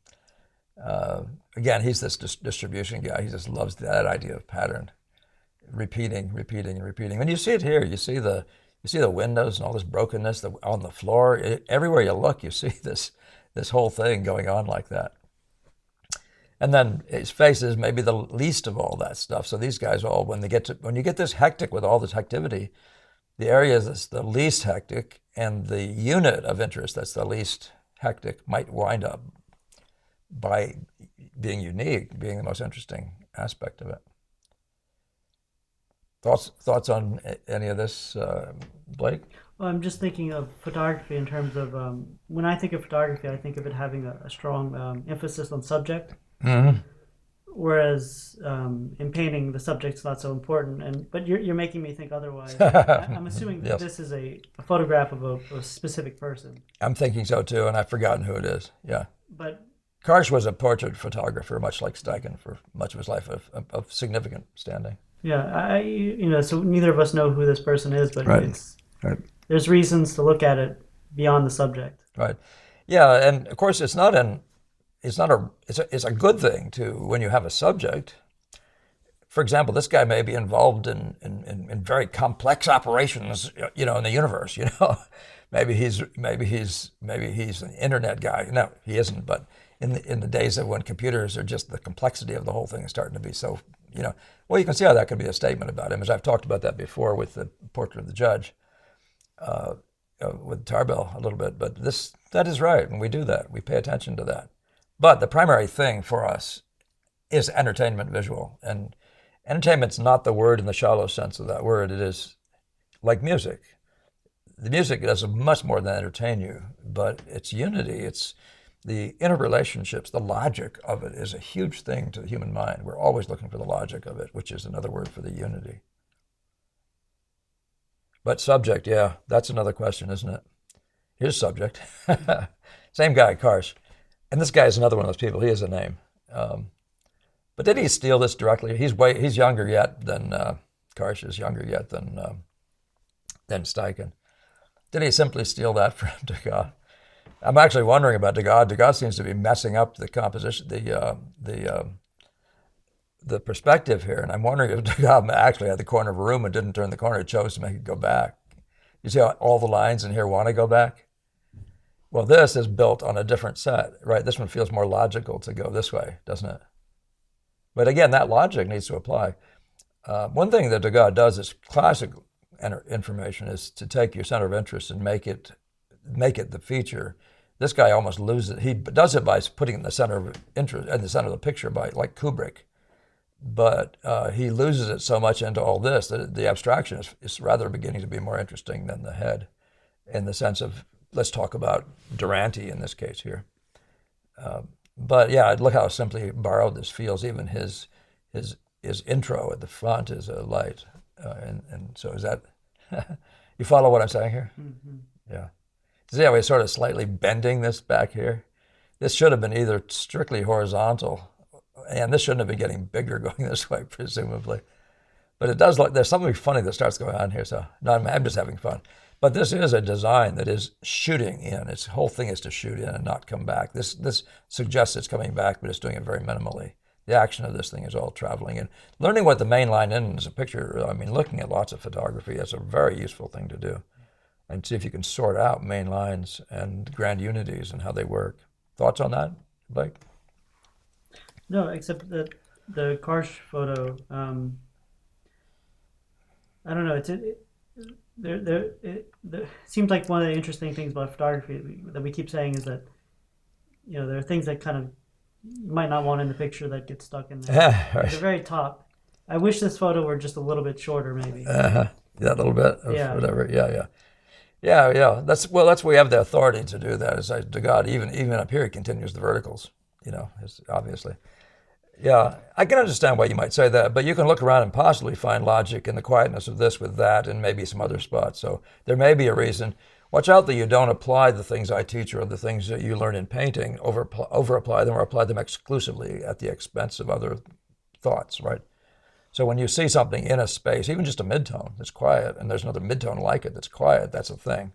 Again, he's this distribution guy. He just loves that idea of pattern, repeating. When you see it here, you see the windows and all this brokenness on the floor. Everywhere you look, you see this whole thing going on like that. And then his face is maybe the least of all that stuff. So these guys all, when you get this hectic with all this activity, the area that's the least hectic and the unit of interest that's the least hectic might wind up by being unique, being the most interesting aspect of it. Thoughts on any of this, Blake? Well, I'm just thinking of photography in terms of when I think of photography, I think of it having a strong emphasis on subject. Mm-hmm. Whereas in painting, the subject's not so important. But you're making me think otherwise. I'm assuming that Yes. This is a photograph of a specific person. I'm thinking so too, and I've forgotten who it is. Yeah. But Karsh was a portrait photographer, much like Steichen, for much of his life of significant standing. yeah, so neither of us know who this person is, but Right. there's reasons to look at it beyond the subject. Right. Yeah, and of course it's a good thing to, when you have a subject. For example, this guy may be involved in very complex operations, in the universe. Maybe he's an internet guy. No, he isn't. But in the days of when computers are just the complexity of the whole thing is starting to be so, well, you can see how that could be a statement about him. As I've talked about that before with the portrait of the judge, with Tarbell a little bit. But that is right, and we do that. We pay attention to that. But the primary thing for us is entertainment visual. And entertainment's not the word in the shallow sense of that word. It is like music. The music does much more than entertain you, but it's unity. It's the interrelationships, the logic of it is a huge thing to the human mind. We're always looking for the logic of it, which is another word for the unity. But subject, yeah, that's another question, isn't it? Here's subject. Same guy, Karsh. And this guy is another one of those people. He has a name. But did he steal this directly? He's younger yet than Karsh is younger yet than Steichen. Did he simply steal that from Degas? I'm actually wondering about Degas. Degas seems to be messing up the composition, the perspective here, and I'm wondering if Degas actually had the corner of a room and didn't turn the corner, chose to make it go back. You see how all the lines in here want to go back? Well, this is built on a different set, right? This one feels more logical to go this way, doesn't it? But again, that logic needs to apply. One thing that Degas does is classic information is to take your center of interest and make it the feature. This guy almost loses it. He does it by putting it in the center of interest, in the center of the picture, by like Kubrick. But he loses it so much into all this that the abstraction is rather beginning to be more interesting than the head, in the sense of, let's talk about Durante in this case here. But yeah, look how simply borrowed this feels. Even his intro at the front is a light. And so is that, you follow what I'm saying here? Mm-hmm. Yeah. See how we're sort of slightly bending this back here? This should have been either strictly horizontal, and this shouldn't have been getting bigger going this way, presumably. But it does look, there's something funny that starts going on here, so no, I'm just having fun. But this is a design that is shooting in. Its whole thing is to shoot in and not come back. This suggests it's coming back, but it's doing it very minimally. The action of this thing is all traveling in. Learning what the main line is a picture, I mean, looking at lots of photography is a very useful thing to do. And see if you can sort out main lines and grand unities and how they work. Thoughts on that, Blake? No, except that the Karsh photo, I don't know. It seems like one of the interesting things about photography that we keep saying is that there are things that kind of you might not want in the picture that get stuck in there. At the Right. very top, I wish this photo were just a little bit shorter, maybe. That little bit of Yeah. whatever. Yeah. That's we have the authority to do that. As I, to God, even up here, he continues the verticals. It's obviously. Yeah, I can understand why you might say that, but you can look around and possibly find logic in the quietness of this with that and maybe some other spots. So there may be a reason. Watch out that you don't apply the things I teach or the things that you learn in painting, over apply them or apply them exclusively at the expense of other thoughts, right? So when you see something in a space, even just a midtone that's quiet, and there's another midtone like it that's quiet, that's a thing.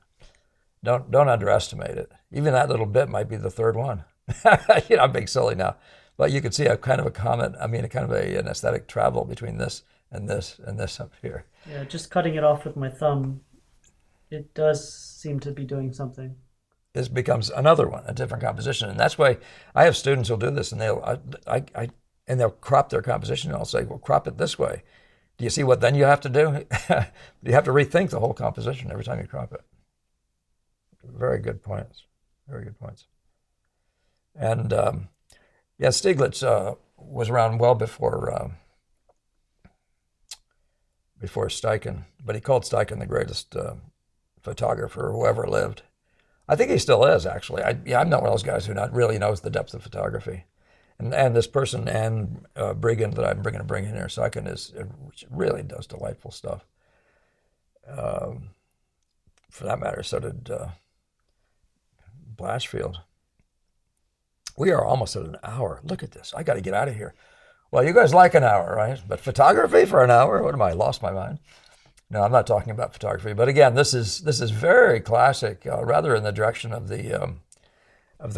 Don't underestimate it. Even that little bit might be the third one. I'm being silly now. But you could see a kind of a comment, I mean, a kind of an aesthetic travel between this and this and this up here. Yeah, just cutting it off with my thumb, it does seem to be doing something. This becomes another one, a different composition. And that's why I have students who'll do this and they'll crop their composition and I'll say, well, crop it this way. Do you see what then you have to do? You have to rethink the whole composition every time you crop it. Very good points. Very good points. And yeah, Stieglitz was around well before Steichen, but he called Steichen the greatest photographer who ever lived. I think he still is, actually. I'm not one of those guys who not really knows the depth of photography. And this person, Anne Brigand, that I'm going to bring in here, Steichen really does delightful stuff. For that matter, so did Blatchfield. We are almost at an hour. Look at this. I got to get out of here. Well, you guys like an hour, right? But photography for an hour? What am I, lost my mind? No, I'm not talking about photography. But again, this is very classic, rather in the direction of the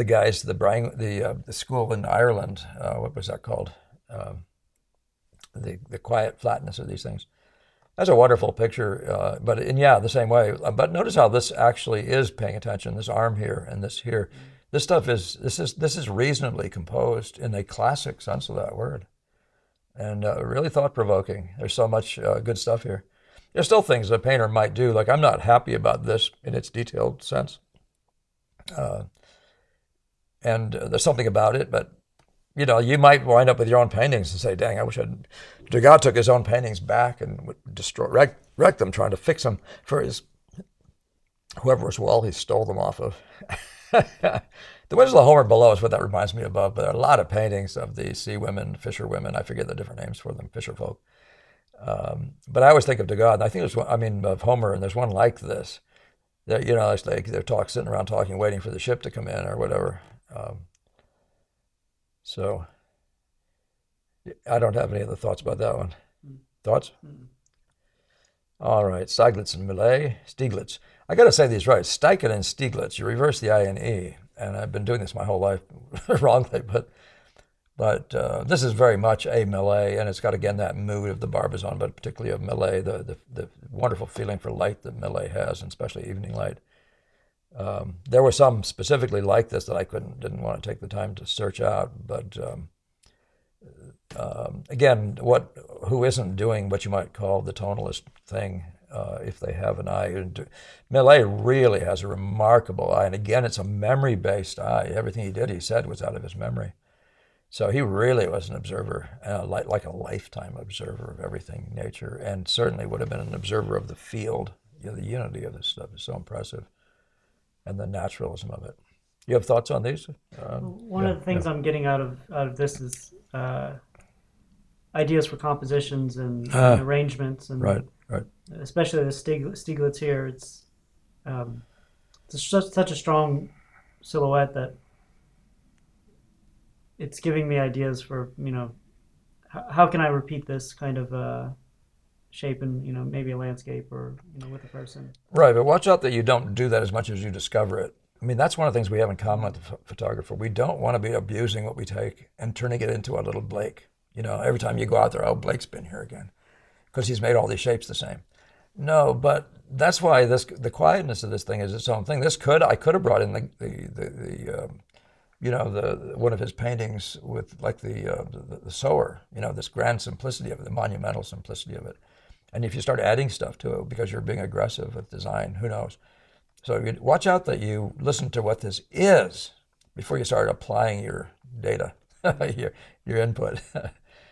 guys, the school in Ireland. What was that called? The quiet flatness of these things. That's a wonderful picture, but the same way. But notice how this actually is paying attention. This arm here and this here. This stuff this is reasonably composed in a classic sense of that word, and really thought-provoking. There's so much good stuff here. There's still things a painter might do. Like I'm not happy about this in its detailed sense, and there's something about it. But you might wind up with your own paintings and say, "Dang, I wish Degas took his own paintings back and would wreck them, trying to fix them for his whoever's wall he stole them off of." The Winds of the Homer below is what that reminds me of. But there are a lot of paintings of the sea women, fisher women. I forget the different names for them, fisher folk. But I always think of Degas. And I think of Homer, and there's one like this. That it's like they're sitting around talking, waiting for the ship to come in or whatever. So I don't have any other thoughts about that one. Thoughts? All right, Stieglitz and Millet. Stieglitz. I got to say these right. Steichen and Stieglitz. You reverse the I and E, and I've been doing this my whole life wrongly, but this is very much a Millet, and it's got again that mood of the Barbizon, but particularly of Millet, the wonderful feeling for light that Millet has, and especially evening light. There were some specifically like this that I didn't want to take the time to search out, but again, who isn't doing what you might call the tonalist thing, if they have an eye? Millet really has a remarkable eye, and again, it's a memory-based eye. Everything he said was out of his memory. So he really was an observer, like a lifetime observer of everything nature, and certainly would have been an observer of the field. The unity of this stuff is so impressive, and the naturalism of it. You have thoughts on these? One of the things I'm getting out of this is ideas for compositions and arrangements, and right. Right. especially the Stieglitz here. Um, it's such a strong silhouette that it's giving me ideas for how can I repeat this kind of shape in maybe a landscape or with a person. Right, but watch out that you don't do that as much as you discover it. I mean, that's one of the things we have in common Mm. with the photographer. We don't want to be abusing what we take and turning it into a little Blake. Every time you go out there, oh, Blake's been here again because he's made all these shapes the same. No, but that's why the quietness of this thing is its own thing. I could have brought in the one of his paintings with like the sower. This grand simplicity of it, the monumental simplicity of it. And if you start adding stuff to it because you're being aggressive with design, who knows? So watch out that you listen to what this is before you start applying your data, your input,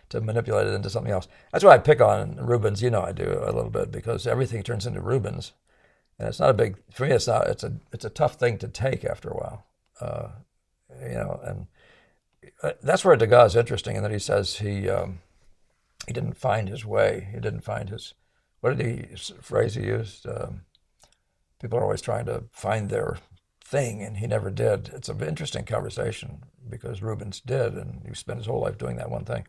to manipulate it into something else. That's why I pick on Rubens. I do a little bit because everything turns into Rubens, and it's not a big for me. It's not. It's a tough thing to take after a while. And that's where Degas is interesting, in that he says he didn't find his way. He didn't find his. What did he phrase he used? People are always trying to find their thing, and he never did. It's an interesting conversation because Rubens did, and he spent his whole life doing that one thing.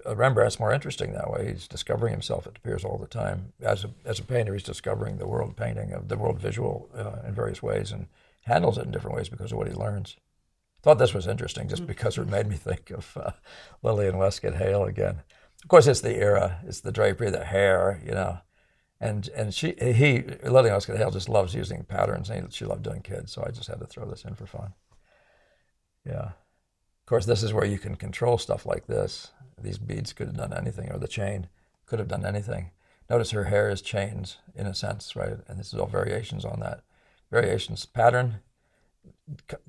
Rembrandt's more interesting that way. He's discovering himself, it appears, all the time. As a painter, he's discovering the world painting, of the world visual in various ways, and handles it in different ways because of what he learns. Thought this was interesting just because it made me think of Lillian Westcott Hale again. Of course, it's the era, it's the drapery, the hair, and Lillian Westcott Hale just loves using patterns, and she loved doing kids, so I just had to throw this in for fun. Yeah. Of course, this is where you can control stuff like this. These beads could have done anything, or the chain could have done anything. Notice her hair is chains, in a sense, right? And this is all variations on that. Variations, pattern,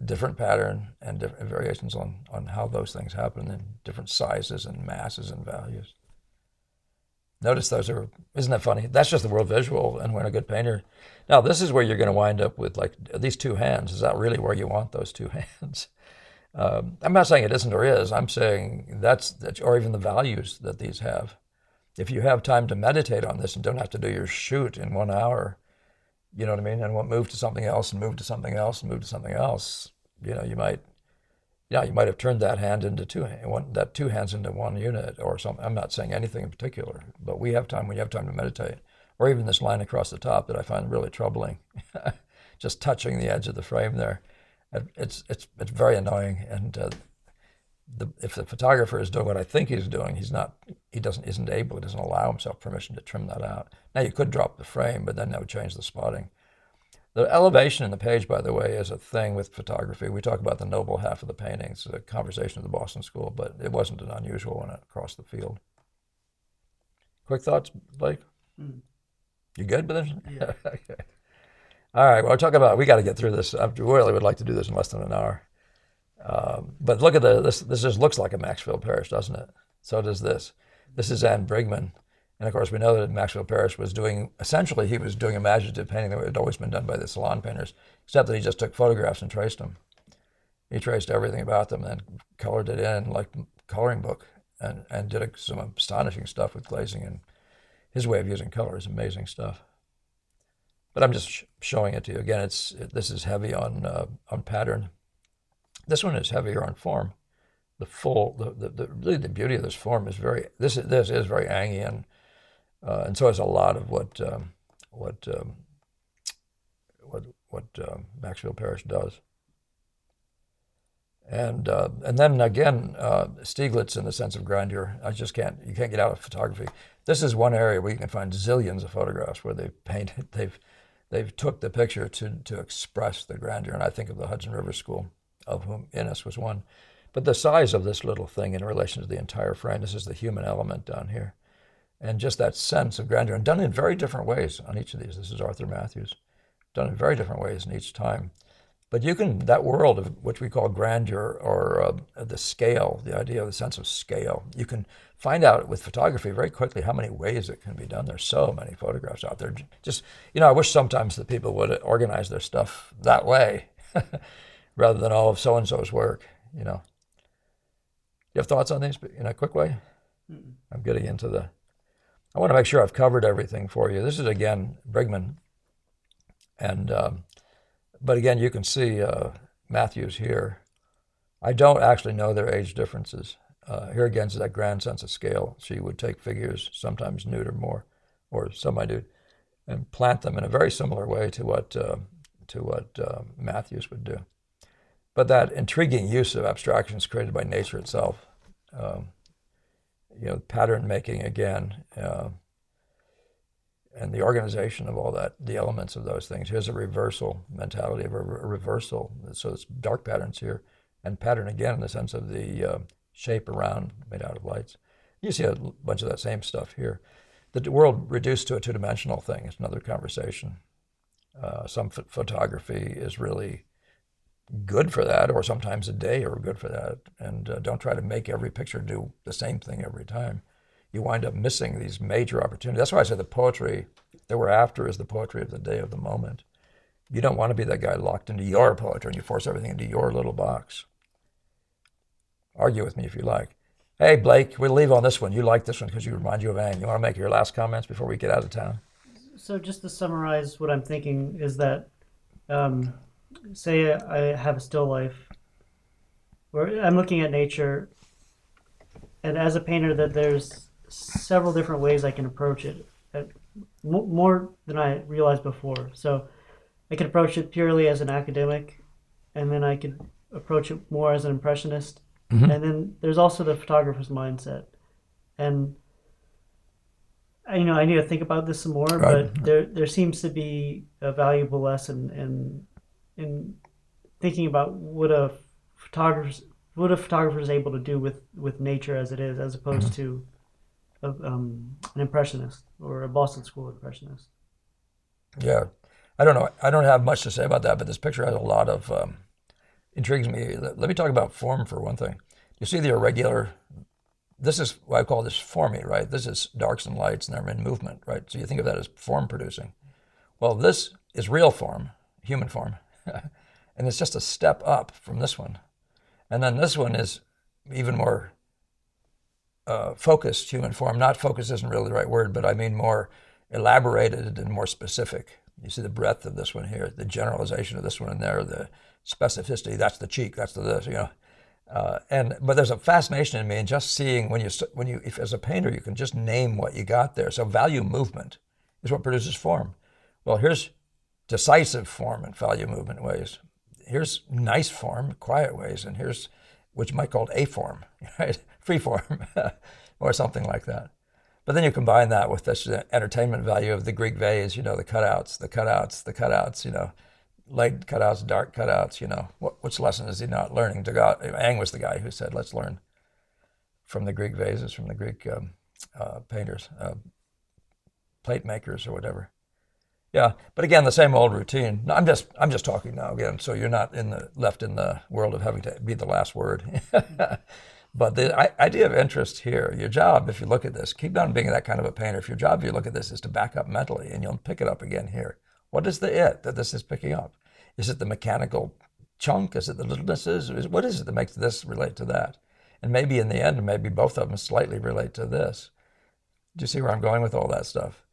different pattern, and different variations on how those things happen in different sizes and masses and values. Notice those are, isn't that funny? That's just the world visual, and when a good painter. Now, this is where you're going to wind up with like these two hands. Is that really where you want those two hands? I'm not saying it isn't or is. I'm saying that's or even the values that these have. If you have time to meditate on this and don't have to do your shoot in 1 hour, you know what I mean, and move to something else and move to something else and move to something else, you might have turned that hand into two hands into one unit or something. I'm not saying anything in particular, but we have time when you have time to meditate, or even this line across the top that I find really troubling, just touching the edge of the frame there. It's very annoying, and if the photographer is doing what I think he's doing, he doesn't allow himself permission to trim that out. Now you could drop the frame, but then that would change the spotting. The elevation in the page, by the way, is a thing with photography. We talk about the noble half of the paintings, a conversation of the Boston School, but it wasn't an unusual one across the field. Quick thoughts, Blake? You good with this? Yeah. Okay. All right, well, we got to get through this. I really would like to do this in less than an hour. But look at this. This just looks like a Maxfield Parrish, doesn't it? So does this. This is Anne Brigman. And of course, we know that Maxfield Parrish was doing imaginative painting that had always been done by the salon painters, except that he just took photographs and traced them. He traced everything about them and colored it in like coloring book, and did some astonishing stuff with glazing. And his way of using color is amazing stuff. But I'm just showing it to you. Again, this is heavy on pattern. This one is heavier on form. Really the beauty of this form is this is very Angian, and so is a lot of what Maxfield Parrish does. And then again, Stieglitz in the sense of grandeur. You can't get out of photography. This is one area where you can find zillions of photographs where they've painted, they've took the picture to express the grandeur. And I think of the Hudson River School, of whom Innes was one. But the size of this little thing in relation to the entire frame, this is the human element down here. And just that sense of grandeur, and done in very different ways on each of these. This is Arthur Matthews, done in very different ways in each time. But that world of which we call grandeur, or the scale, the idea of the sense of scale, you can find out with photography very quickly how many ways it can be done. There's so many photographs out there. Just, I wish sometimes that people would organize their stuff that way rather than all of so-and-so's work, You have thoughts on these in a quick way? I'm getting into I want to make sure I've covered everything for you. This is, again, Brigman. And, but again, you can see Matthews here. I don't actually know their age differences. Here again is that grand sense of scale. She would take figures, sometimes nude or more, or semi-nude, and plant them in a very similar way to what Matthews would do. But that intriguing use of abstractions created by nature itself, pattern making again, and the organization of all that, the elements of those things. Here's a reversal mentality of a reversal. So it's dark patterns here, and pattern again in the sense of the shape around made out of lights. You see a bunch of that same stuff here. The world reduced to a two-dimensional thing is another conversation. Some photography is really good for that, or sometimes a day are good for that. And don't try to make every picture do the same thing every time. You wind up missing these major opportunities. That's why I say the poetry that we're after is the poetry of the day, of the moment. You don't want to be that guy locked into your poetry and you force everything into your little box. Argue with me if you like. Hey, Blake, we'll leave on this one. You like this one because you remind you of Anne. You want to make your last comments before we get out of town? So just to summarize what I'm thinking is that, say I have a still life where I'm looking at nature, and as a painter, that there's several different ways I can approach it, more than I realized before. So I could approach it purely as an academic, and then I could approach it more as an impressionist. Mm-hmm. And then there's also the photographer's mindset. And I need to think about this some more, Right. but there seems to be a valuable lesson in thinking about what a photographer is able to do with nature as it is, as opposed to an impressionist or a Boston School impressionist. Yeah. I don't know. I don't have much to say about that, but this picture has a lot of intrigues me. Let me talk about form for one thing. You see the irregular. This is what I call this formy, right? This is darks and lights, and they're in movement, right? So you think of that as form producing. Well, this is real form, human form, and it's just a step up from this one. And then this one is even more focused human form. Not focused isn't really the right word, but I mean more elaborated and more specific. You see the breadth of this one here, the generalization of this one in there, the specificity. That's the cheek. That's the this. But there's a fascination in me in just seeing if as a painter you can just name what you got there. So value movement is what produces form. Well, here's decisive form and value movement ways. Here's nice form, quiet ways, and here's what you might call a form, right? Free form, or something like that. But then you combine that with this entertainment value of the Greek vase, the cutouts, light cutouts, dark cutouts, which lesson is he not learning? Ang was the guy who said, let's learn from the Greek vases, from the Greek painters, plate makers or whatever. Yeah, but again, the same old routine. No, I'm just talking now again, so you're not left in the world of having to be the last word. But the idea of interest here, your job, if you look at this, keep on being that kind of a painter. If your job, if you look at this, is to back up mentally, and you'll pick it up again here. What is the it that this is picking up? Is it the mechanical chunk? Is it the littlenesses? What is it that makes this relate to that? And maybe in the end, maybe both of them slightly relate to this. Do you see where I'm going with all that stuff?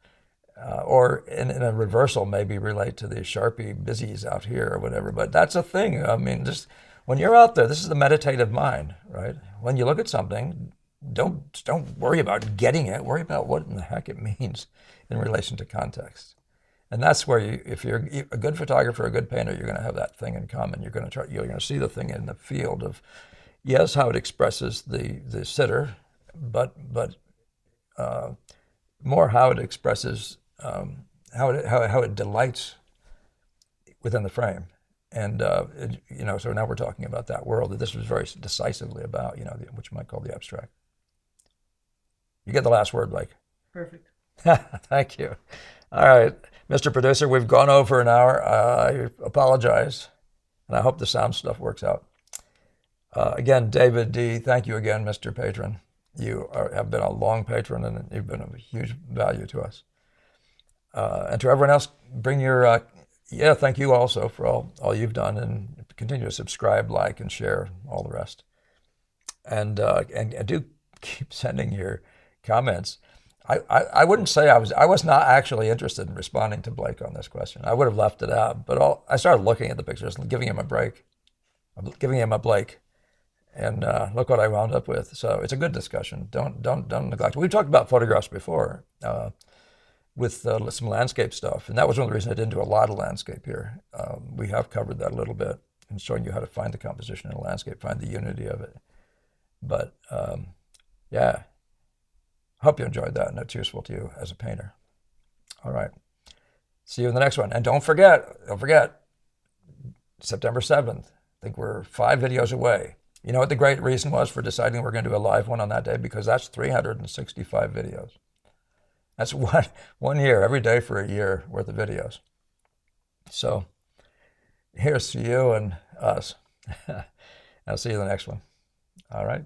Or in a reversal, maybe relate to the Sharpie busies out here or whatever. But that's a thing. I mean, just when you're out there, this is the meditative mind, right? When you look at something, don't worry about getting it. Worry about what in the heck it means in relation to context. And that's where if you're a good photographer, a good painter, you're going to have that thing in common. You're going to see the thing in the field of, yes, how it expresses the sitter, but more how it expresses how it delights within the frame. And so now we're talking about that world that this was very decisively about, which you might call the abstract. You get the last word, Blake. Perfect. Thank you. All right, Mr. Producer, we've gone over an hour. I apologize, and I hope the sound stuff works out. Again, David D., thank you again, Mr. Patron. You have been a long patron, and you've been of huge value to us. And to everyone else, bring your, thank you also for all you've done, and continue to subscribe, like, and share, all the rest. And do keep sending your comments. I wouldn't say I was not actually interested in responding to Blake on this question. I would have left it out, but I started looking at the pictures and giving him a break, giving him a Blake, and look what I wound up with. So it's a good discussion. Don't neglect it. We've talked about photographs before with some landscape stuff, and that was one of the reasons I didn't do a lot of landscape here. We have covered that a little bit and showing you how to find the composition in a landscape, find the unity of it. But yeah. Hope you enjoyed that and it's useful to you as a painter. All right. See you in the next one. And don't forget, September 7th. I think we're 5 videos away. You know what the great reason was for deciding we're going to do a live one on that day? Because that's 365 videos. That's one year, every day for a year worth of videos. So here's to you and us. I'll see you in the next one. All right.